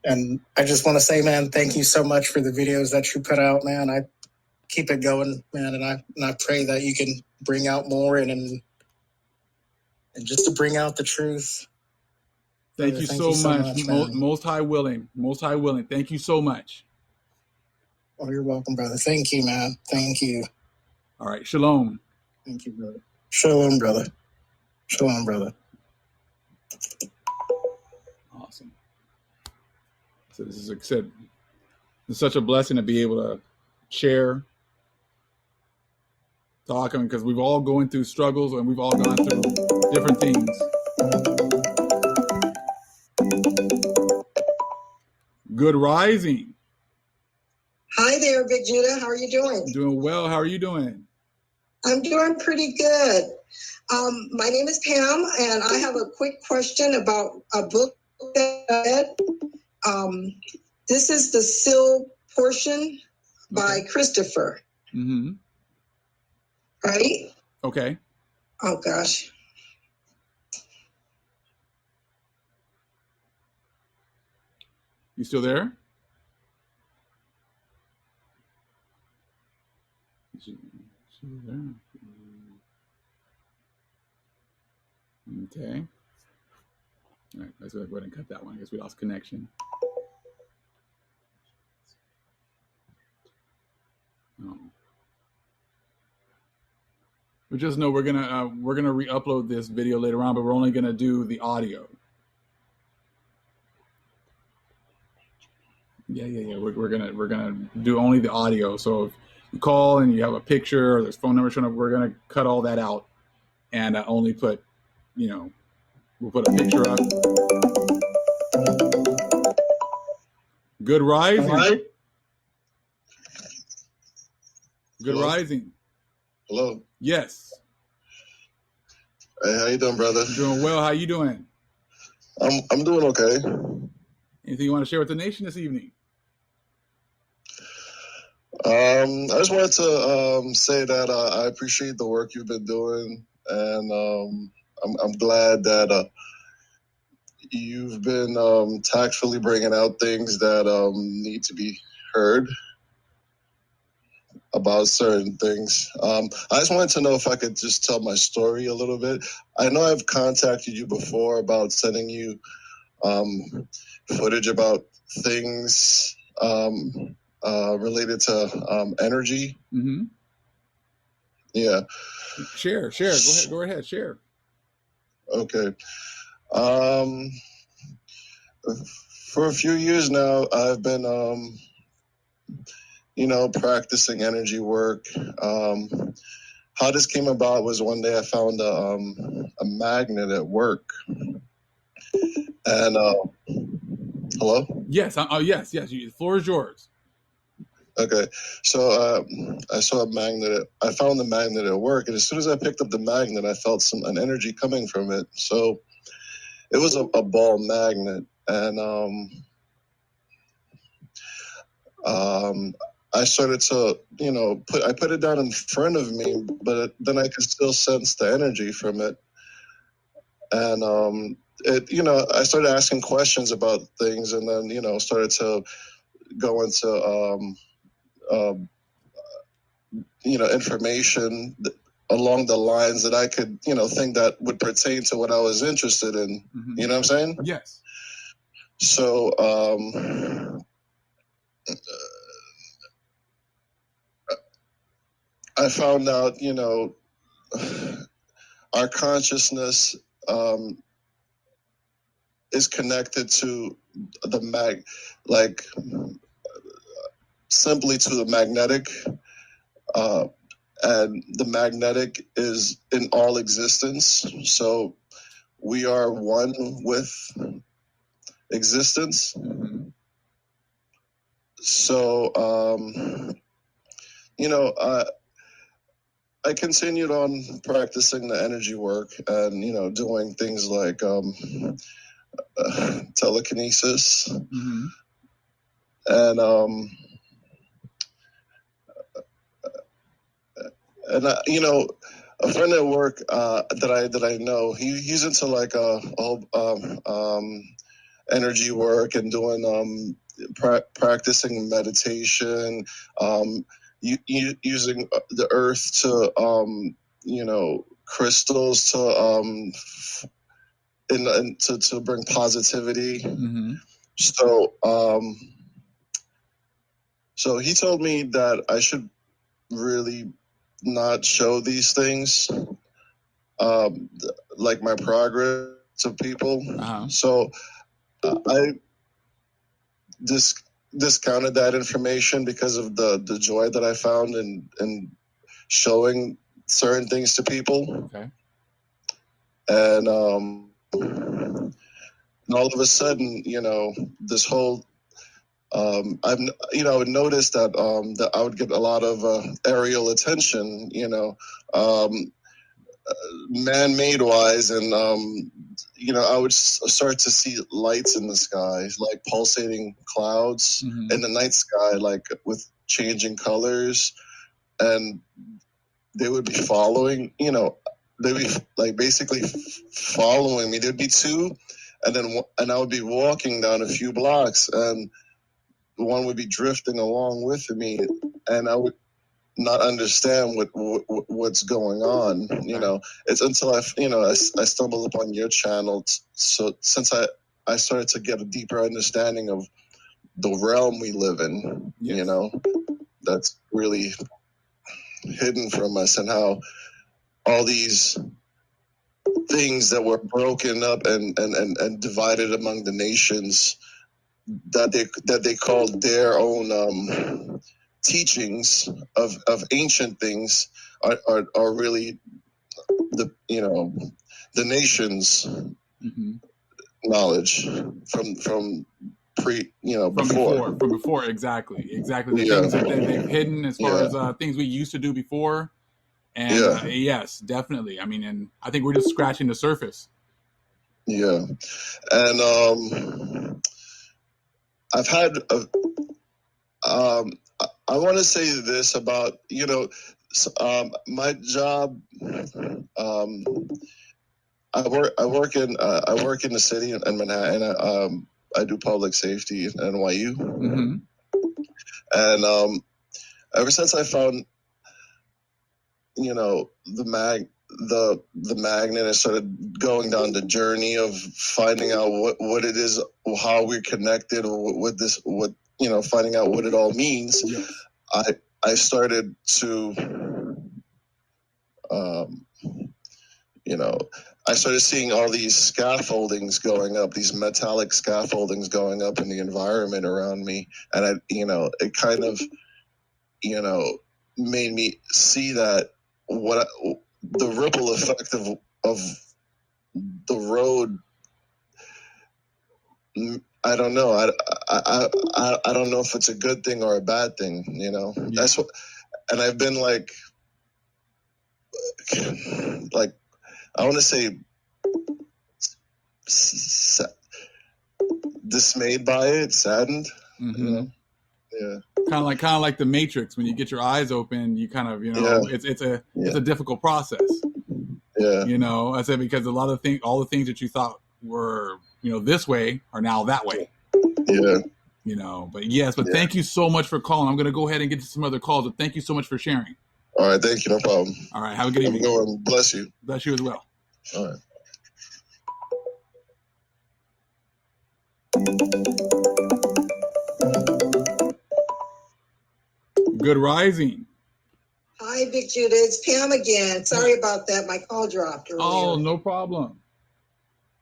And I just want to say, man, thank you so much for the videos that you put out, man. I keep it going, man, and I pray that you can bring out more and just to bring out the truth. Thank you so much. Most High willing. Thank you so much. Oh, you're welcome, brother. Thank you, man. Thank you. All right. Shalom. Thank you, brother. Shalom, brother. Shalom, brother. Awesome. So this is, like I said, it's such a blessing to be able to share, talk, because we've all going through struggles and we've all gone through different things. Good rising. Hi there, Big Judah. How are you doing? Doing well. How are you doing? I'm doing pretty good. My name is Pam, and I have a quick question about a book that I read. This is the Seal Portion by Christopher. Mm-hmm. Right? Okay. Oh, gosh. You still there? Okay. All right, let's go ahead and cut that one. I guess we lost connection. Oh. But just know we're gonna re-upload this video later on, but we're only gonna do the audio. Yeah. We're gonna do only the audio. So if you call and you have a picture or there's phone number showing up, we're gonna cut all that out and only put, you know, we'll put a picture up. Good rising. Right. Good Hello? rising. Hello. Yes. Hey, how you doing, brother? Doing well. How you doing? I'm doing okay. Anything you want to share with the nation this evening? I just wanted to say that I appreciate the work you've been doing, and I'm glad that you've been tactfully bringing out things that need to be heard about certain things. I just wanted to know if I could just tell my story a little bit. I know I've contacted you before about sending you footage about things related to energy. Mm-hmm. Yeah. Share. Go ahead. Share. Okay. For a few years now, I've been, practicing energy work. How this came about was one day I found a magnet at work. And, hello? Yes. Yes. The floor is yours. Okay, so I saw a magnet. I found the magnet at work, and as soon as I picked up the magnet, I felt an energy coming from it. So it was a ball magnet, and I started to, I put it down in front of me, but then I could still sense the energy from it. And, I started asking questions about things, and then, started to go into, information along the lines that I could, think that would pertain to what I was interested in. Mm-hmm. You know what I'm saying? Yes. So, I found out, our consciousness is connected to the simply to the magnetic, and the magnetic is in all existence. So we are one with existence. Mm-hmm. So, I continued on practicing the energy work and, doing things like telekinesis. Mm-hmm. And a friend at work that I know, he's into like a energy work and doing practicing meditation, using the earth to crystals to to bring positivity. Mm-hmm. So he told me that I should really not show these things, like my progress to people. Uh-huh. So I discounted that information because of the joy that I found in showing certain things to people. Okay. And all of a sudden, this whole I would notice that that I would get a lot of aerial attention, man-made wise, and I would start to see lights in the sky, like pulsating clouds in the night sky, like with changing colors, and they would be following. They'd be like basically following me. There'd be two, and I would be walking down a few blocks, and one would be drifting along with me, and I would not understand what's going on. It's until I stumbled upon your channel. So since I started to get a deeper understanding of the realm we live in, yes. That's really hidden from us, and how all these things that were broken up and divided among the nations that they called their own teachings of ancient things are really the nation's knowledge from before. Exactly the things that they've hidden as far as things we used to do before. And yes, definitely. I mean, and I think we're just scratching the surface. Yeah. And I've had I want to say this about my job. I work in the city in Manhattan. I do public safety at NYU. Mm-hmm. And ever since I found the magnet, and started going down the journey of finding out what it is, how we're connected, finding out what it all means. Yes. I started to I started seeing all these scaffoldings going up, these metallic scaffoldings going up in the environment around me, and it kind of made me see that the ripple effect of the road. I don't know. I don't know if it's a good thing or a bad thing. Yeah. That's what, and I've been like I want to say dismayed by it, saddened. Mm-hmm. Kind of like the Matrix. When you get your eyes open, you kind of, it's a difficult process. Yeah. I said, because a lot of all the things that you thought were, this way are now that way. Yeah. But yes, thank you so much for calling. I'm going to go ahead and get to some other calls, but thank you so much for sharing. All right. Thank you. No problem. All right. Have a good evening. Have a good one. Bless you. Bless you as well. All right. Good rising. Hi, Big Judah. It's Pam again. Sorry about that. My call dropped earlier. Oh, no problem.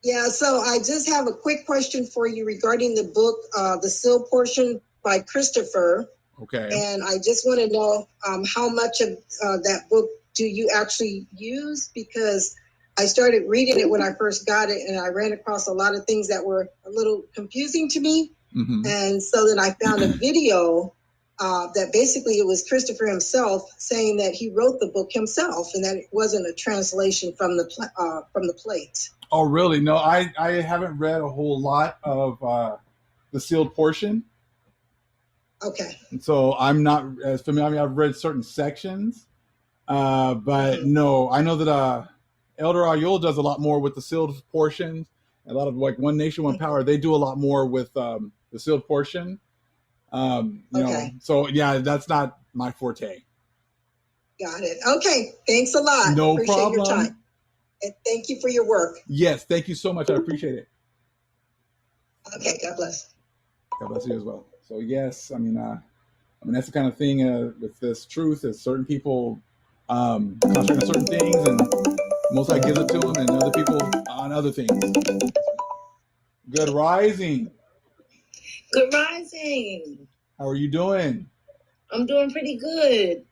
Yeah, so I just have a quick question for you regarding the book, The Seal Portion by Christopher. Okay. And I just want to know how much of that book do you actually use? Because I started reading it when I first got it, and I ran across a lot of things that were a little confusing to me. Mm-hmm. And so then I found a video that basically it was Christopher himself saying that he wrote the book himself and that it wasn't a translation from the plate. Oh, really? No, I haven't read a whole lot of The Sealed Portion. Okay. And so I'm not as familiar. I mean, I've read certain sections, but no, I know that Elder Ayol does a lot more with the sealed portions. A lot of like One Nation, One Power, they do a lot more with the sealed portion. So yeah, that's not my forte. Got it. Okay. Thanks a lot. No Appreciate problem. your time. And thank you for your work. Yes, thank you so much. I appreciate it. Okay. God bless. God bless you as well. So yes, I mean that's the kind of thing with this truth is certain people concentrate on certain things, and Most High gives it to them, and other people on other things. Good rising. Good rising. How are you doing? I'm doing pretty good.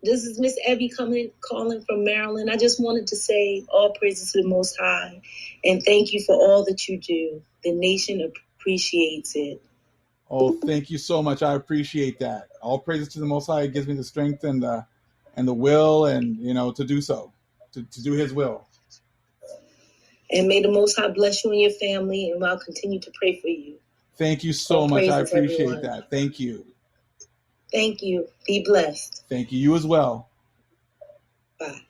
This is Miss Abby calling from Maryland. I just wanted to say all praises to the Most High, and thank you for all that you do. The nation appreciates it. Oh, thank you so much. I appreciate that. All praises to the Most High. It gives me the strength and the will, and to do so, to do His will. And may the Most High bless you and your family, and I'll continue to pray for you. Thank you so all much. I praises, appreciate everyone. that. Thank you. Thank you. Be blessed. Thank you. You as well. Bye.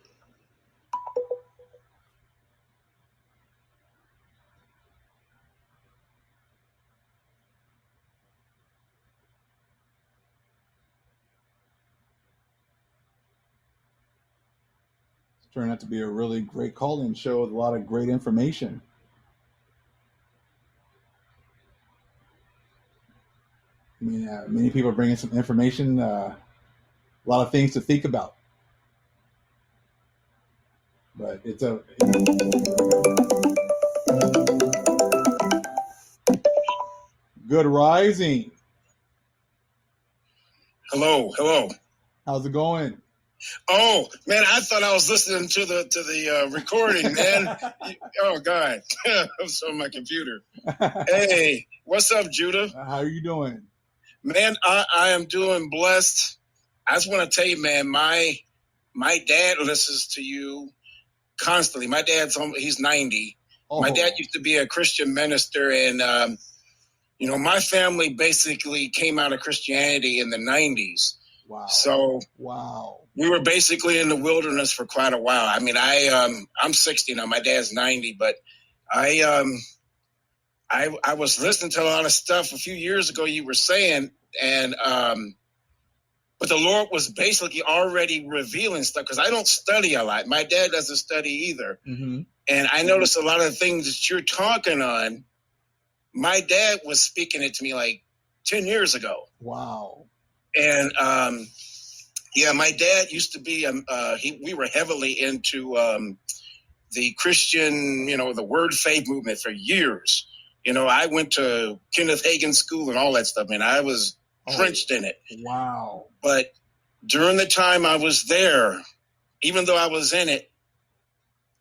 It's turned out to be a really great call-in show with a lot of great information. I mean, many people are bringing some information, a lot of things to think about. But it's good rising. Hello. How's it going? Oh man, I thought I was listening to the recording, man. Oh God, I'm so on my computer. Hey, what's up, Judah? How are you doing? Man, I am doing blessed. I just want to tell you, man, my dad listens to you constantly. My he's 90. Oh. My dad used to be a Christian minister, and my family basically came out of Christianity in the 90s. Wow. So we were basically in the wilderness for quite a while. I mean, I'm 60 now. My dad's 90, but I was listening to a lot of stuff a few years ago you were saying, and but the Lord was basically already revealing stuff, because I don't study a lot. My dad doesn't study either. Mm-hmm. And I noticed a lot of the things that you're talking on, my dad was speaking it to me like 10 years ago. Wow. And my dad used to be we were heavily into the Christian, the word faith movement for years. I went to Kenneth Hagin school and all that stuff, and I was drenched in it. Wow. But during the time I was there, even though I was in it,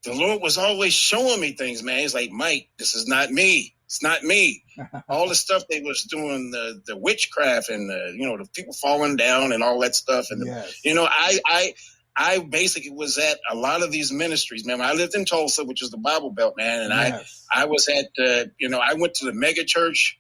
the Lord was always showing me things, man. He's like, Mike, this is not me. It's not me. All the stuff they was doing, the witchcraft and the people falling down and all that stuff. And yes. I basically was at a lot of these ministries, man. I lived in Tulsa, which is the Bible Belt, man. And yes. I was at I went to the mega church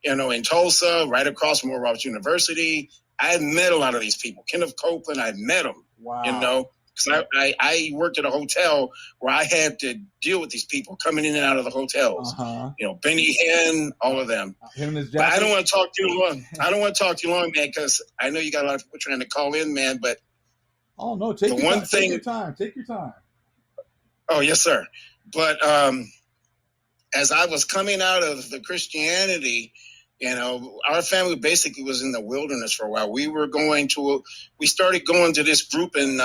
in Tulsa, right across from Oral Roberts University. I've met a lot of these people. Kenneth Copeland, I've met them. Wow. Because I worked at a hotel where I had to deal with these people coming in and out of the hotels. Benny Hinn, all of them. Him and his but I don't want to talk too long. I don't want to talk too long, man, because I know you got a lot of people trying to call in, man. But take your time. Take your time. Oh, yes, sir. But as I was coming out of the Christianity, our family basically was in the wilderness for a while. We started going to this group in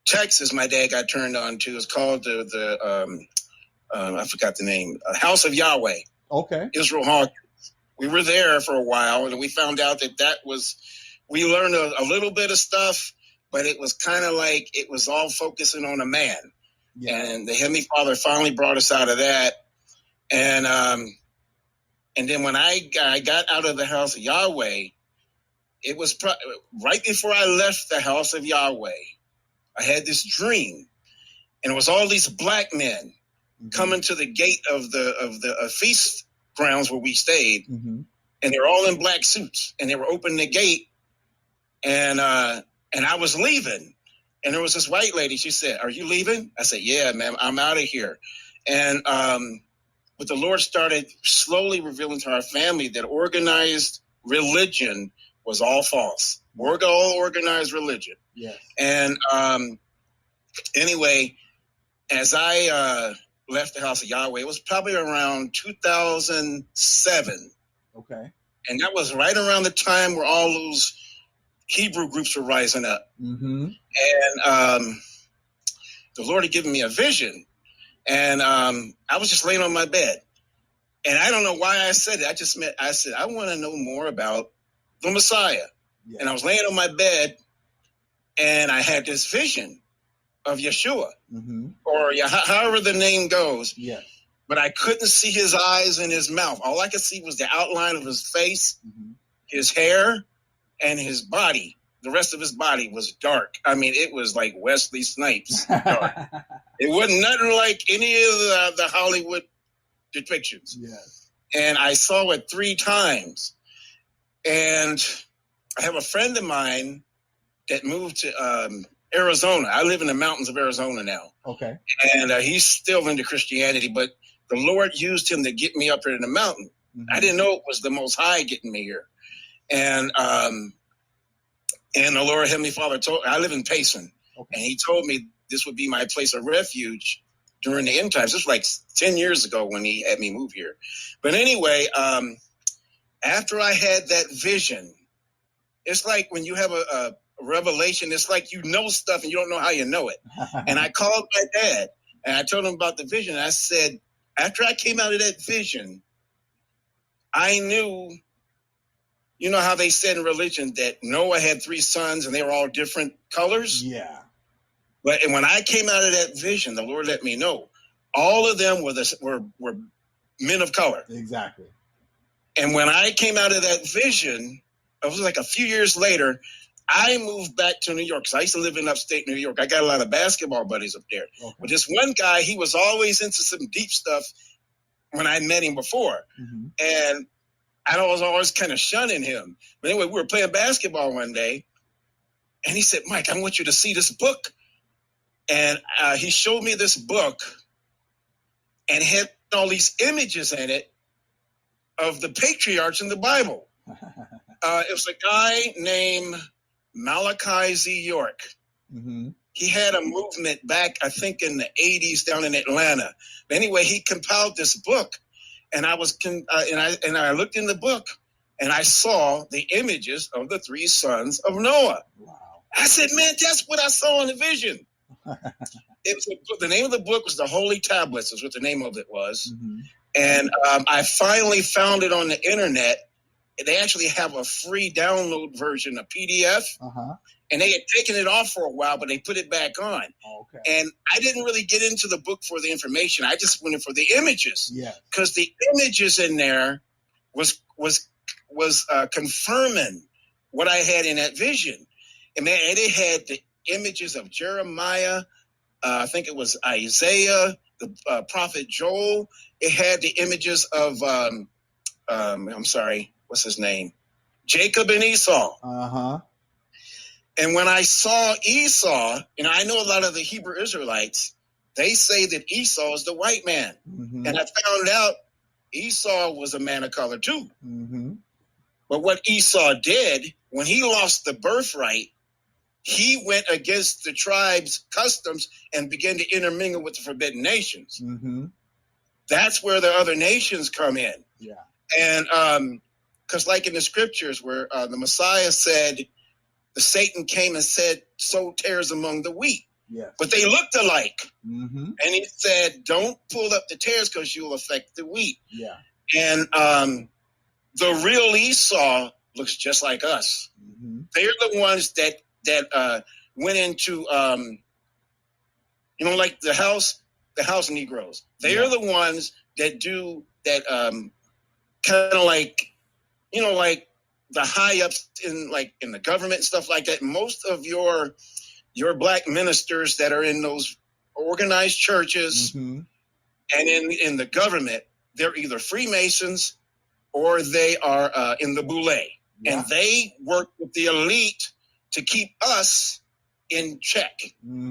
Texas. My dad got turned on to. It's called I forgot the name, House of Yahweh. Okay. Israel Hawkins. We were there for a while, and we found out we learned a little bit of stuff, but it was kind of like it was all focusing on a man. Yeah. And the Heavenly Father finally brought us out of that. And then when I got out of the House of Yahweh, it was right before I left the House of Yahweh. I had this dream, and it was all these black men coming to the gate of the feast grounds where we stayed, and they were all in black suits, and they were opening the gate, and I was leaving, and there was this white lady. She said, "Are you leaving?" I said, "Yeah, ma'am, I'm out of here." And but the Lord started slowly revealing to our family that organized religion was all false. All organized religion. Yeah. And anyway, as I left the House of Yahweh, it was probably around 2007. Okay. And that was right around the time where all those Hebrew groups were rising up. Mm-hmm. And the Lord had given me a vision. And I was just laying on my bed. And I don't know why I said it. I said, I want to know more about the Messiah. Yeah. And I was laying on my bed, and I had this vision of Yeshua, or however the name goes. Yeah. But I couldn't see his eyes and his mouth. All I could see was the outline of his face, his hair, and his body. The rest of his body was dark. I mean, it was like Wesley Snipes dark. It wasn't nothing like any of the Hollywood depictions. Yes. And I saw it 3 times. And I have a friend of mine that moved to Arizona. I live in the mountains of Arizona now. Okay. And he's still into Christianity, but the Lord used him to get me up here in the mountain. I didn't know it was the Most High getting me here. And the Lord Heavenly Father I live in Payson, and he told me this would be my place of refuge during the end times. This was like 10 years ago when he had me move here. But anyway, after I had that vision, it's like when you have a revelation, it's like you know stuff and you don't know how you know it. And I called my dad, and I told him about the vision. I said, after I came out of that vision, I knew, you know how they said in religion that Noah had 3 sons and they were all different colors? Yeah. But when I came out of that vision, the Lord let me know all of them were men of color. Exactly. And when I came out of that vision, it was like a few years later, I moved back to New York because I used to live in upstate New York. I got a lot of basketball buddies up there. Okay. But this one guy, he was always into some deep stuff when I met him before. And I was always kind of shunning him. But anyway, we were playing basketball one day, and he said, "Mike, I want you to see this book." And he showed me this book, and had all these images in it of the patriarchs in the Bible. It was a guy named Malachi Z. York. He had a movement back, I think, in the 80s down in Atlanta. But anyway, he compiled this book, and I looked in the book, and I saw the images of the 3 sons of Noah. Wow. I said, man, that's what I saw in the vision. The name of the book was The Holy Tablets, is what the name of it was. And I finally found it on the internet. They actually have a free download version, a PDF. And they had taken it off for a while, but they put it back on. Okay. And I didn't really get into the book for the information. I just went in for the images. Yeah. Because the images in there was confirming what I had in that vision. And man, it had the images of Jeremiah. I think it was Isaiah, the prophet Joel. It had the images of I'm sorry, what's his name? Jacob and Esau. And when I saw Esau, I know a lot of the Hebrew Israelites, they say that Esau is the white man. And I found out Esau was a man of color too. But what Esau did, when he lost the birthright, he went against the tribe's customs and began to intermingle with the forbidden nations. That's where the other nations come in. Yeah. And because like in the scriptures where the Messiah said, the Satan came and said, sow tares among the wheat. Yes. But they looked alike. And he said, don't pull up the tares because you'll affect the wheat. Yeah. And the real Esau looks just like us. They're the ones that went into, like the house Negroes. They're the ones that do that kind of like, like the high ups in the government and stuff like that. Most of your black ministers that are in those organized churches and in the government, they're either Freemasons or they are in the Boule. Yeah. And they work with the elite to keep us in check,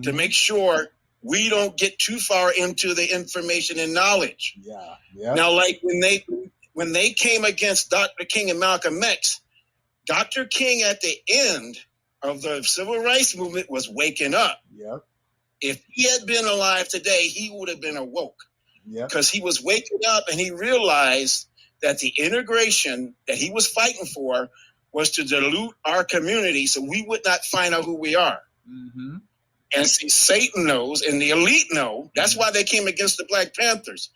to make sure we don't get too far into the information and knowledge. Yeah. Yeah. Now, like when they came against Dr. King and Malcolm X, Dr. King at the end of the civil rights movement was waking up. Yep. If he had been alive today, he would have been awoke. Yep. Because he was waking up and he realized that the integration that he was fighting for was to dilute our community so we would not find out who we are. And see, Satan knows and the elite know. That's why they came against the Black Panthers.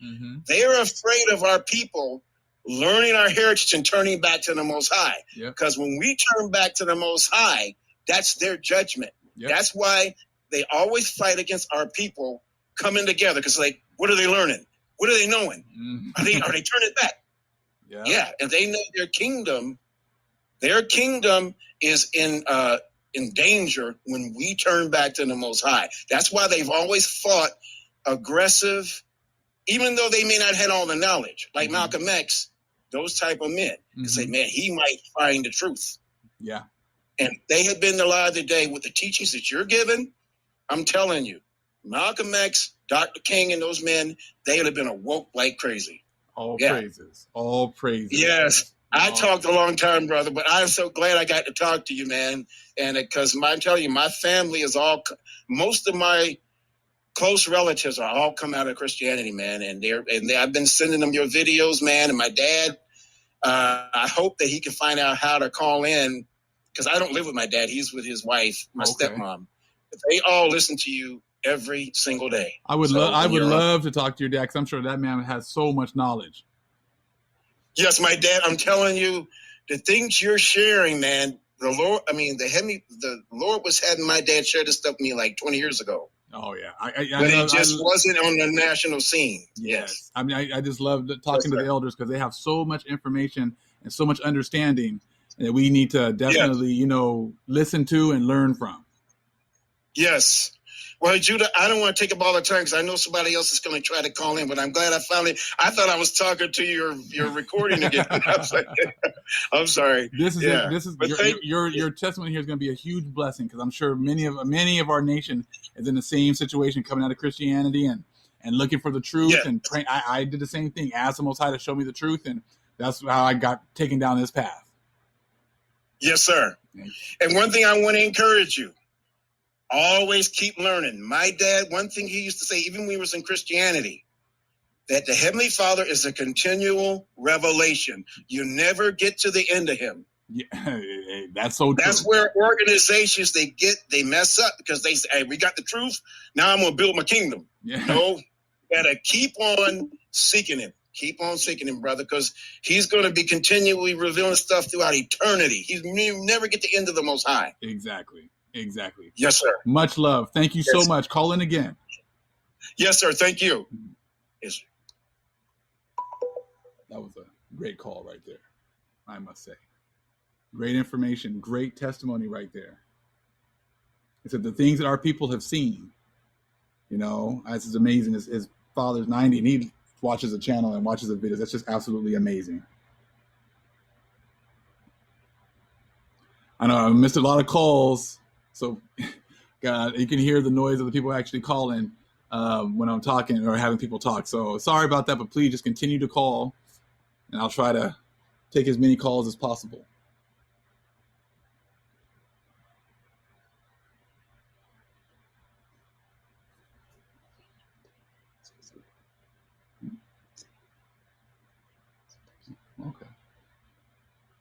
They're afraid of our people learning our heritage and turning back to the Most High. Because when we turn back to the Most High, that's their judgment. That's why they always fight against our people coming together. Because what are they learning? What are they knowing? Are they turning back? Yeah. And they know their kingdom is in danger when we turn back to the Most High. That's why they've always fought aggressive, even though they may not have all the knowledge. Like Malcolm X, those type of men say, man, he might find the truth. Yeah. And they had been alive today with the teachings that you're giving. I'm telling you, Malcolm X, Dr. King, and those men, they would have been awoke like crazy. All praises. All praises. Yes. I talked a long time, brother, but I'm so glad I got to talk to you, man. And because I'm telling you, my family is most of my close relatives are all come out of Christianity, man. And I've been sending them your videos, man. And my dad, I hope that he can find out how to call in, because I don't live with my dad. He's with his wife, my stepmom. But they all listen to you every single day. I would love to talk to your dad, because I'm sure that man has so much knowledge. Yes, my dad, I'm telling you, the things you're sharing, man, the Lord was having my dad share this stuff with me like 20 years ago. Oh, yeah. But it just wasn't on the national scene. Yes. I mean, I just love talking to the elders, because they have so much information and so much understanding that we need to definitely, listen to and learn from. Yes. Well, Judah, I don't want to take up all the time because I know somebody else is going to try to call in, but I'm glad I thought I was talking to your recording again. I'm sorry. Your testimony here is going to be a huge blessing, because I'm sure many of our nation is in the same situation, coming out of Christianity and looking for the truth. And I did the same thing, asked the Most High to show me the truth, and that's how I got taken down this path. Yes, sir. And one thing I want to encourage you. Always keep learning. My dad, one thing he used to say, even when he was in Christianity, that the Heavenly Father is a continual revelation. You never get to the end of him. Yeah, that's so true. That's where organizations, they mess up, because they say, hey, we got the truth. Now I'm going to build my kingdom. Yeah. No, you got to keep on seeking him. Keep on seeking him, brother, because he's going to be continually revealing stuff throughout eternity. You never get the end of the Most High. Exactly. Yes, sir. Much love. Thank you so much. Call in again. Yes, sir. Thank you. Yes, sir. That was a great call right there, I must say. Great information, great testimony right there. It said the things that our people have seen, this is amazing. His father's 90 and he watches the channel and watches the videos. That's just absolutely amazing. I know I missed a lot of calls, so God, you can hear the noise of the people actually calling when I'm talking or having people talk. So sorry about that, but please just continue to call, and I'll try to take as many calls as possible. Okay.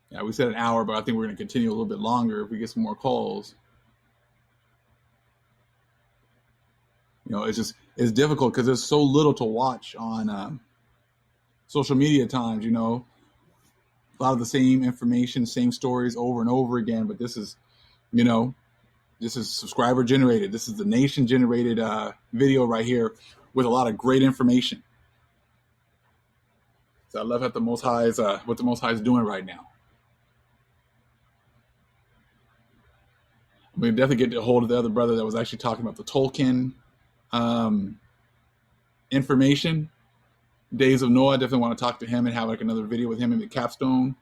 Yeah, we said an hour, but I think we're going to continue a little bit longer if we get some more calls. You know, it's difficult because there's so little to watch on social media at times. You know, a lot of the same information, same stories over and over again. But this is, you know, this is subscriber generated. This is the nation generated video right here with a lot of great information. So I love what the Most High is doing right now. We definitely get a hold of the other brother that was actually talking about the Tolkien information. Days of Noah. I definitely want to talk to him and have like another video with him and the capstone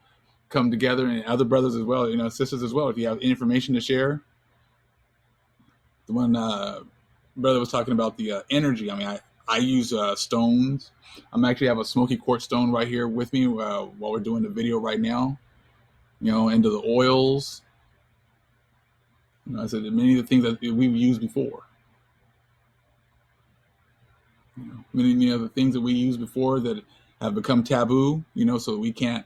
come together, and other brothers as well, you know, sisters as well. If you have information to share. The one brother was talking about the energy. I mean, I use stones. I'm actually have a smoky quartz stone right here with me while we're doing the video right now. You know, into the oils. You know, I said many of the things that we've used before. You know, many of the things that we used before that have become taboo. You know, so we can't,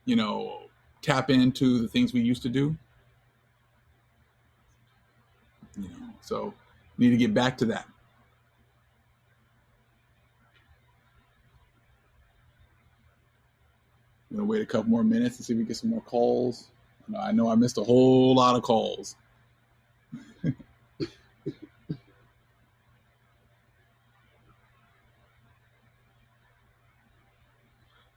you know, tap into the things we used to do. You know, so we need to get back to that. I'm gonna wait a couple more minutes and see if we get some more calls. I know I missed a whole lot of calls.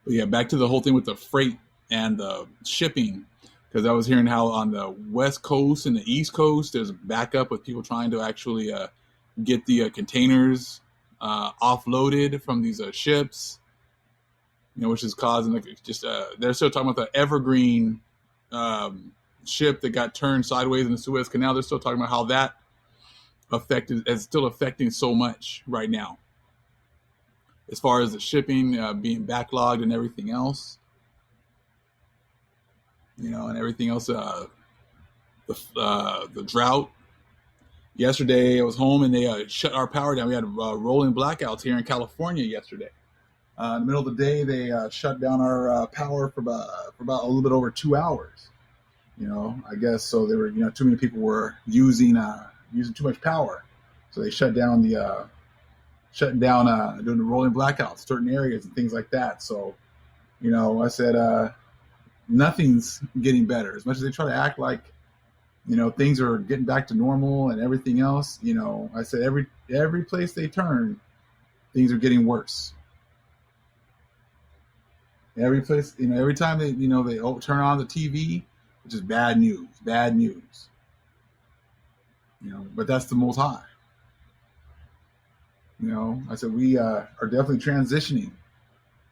But yeah, back to the whole thing with the freight and the shipping, because I was hearing how on the West Coast and the East Coast, there's a backup with people trying to actually get the containers offloaded from these ships, you know, which is causing like just they're still talking about the Evergreen ship that got turned sideways in the Suez Canal. They're still talking about how that is still affecting so much right now, as far as the shipping being backlogged and everything else, you know, and everything else. The drought. Yesterday, I was home and they shut our power down. We had rolling blackouts here in California yesterday. In the middle of the day, they shut down our power for about a little bit over 2 hours. You know, I guess so. They were, you know, too many people were using too much power, so they shutting down doing the rolling blackouts, certain areas and things like that. So, you know, I said nothing's getting better. As much as they try to act like, you know, things are getting back to normal and everything else, you know, I said every place they turn, things are getting worse. Every place, you know, every time they turn on the TV, which is bad news. You know, but that's the Most High. You know, I said we are definitely transitioning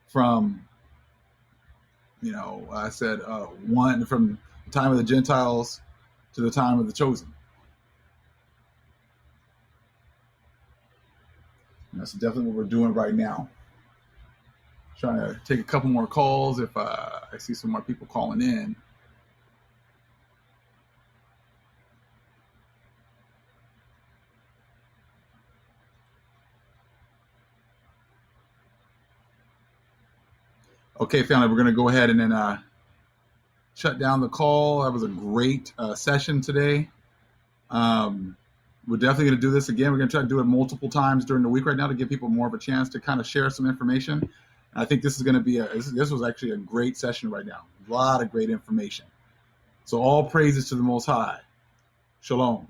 from, you know, I said from the time of the Gentiles to the time of the chosen. And that's definitely what we're doing right now. Trying to take a couple more calls if I see some more people calling in. Okay, family, we're going to go ahead and then shut down the call. That was a great session today. We're definitely going to do this again. We're going to try to do it multiple times during the week right now to give people more of a chance to kind of share some information. And I think this is going to be this was actually a great session right now. A lot of great information. So all praises to the Most High. Shalom.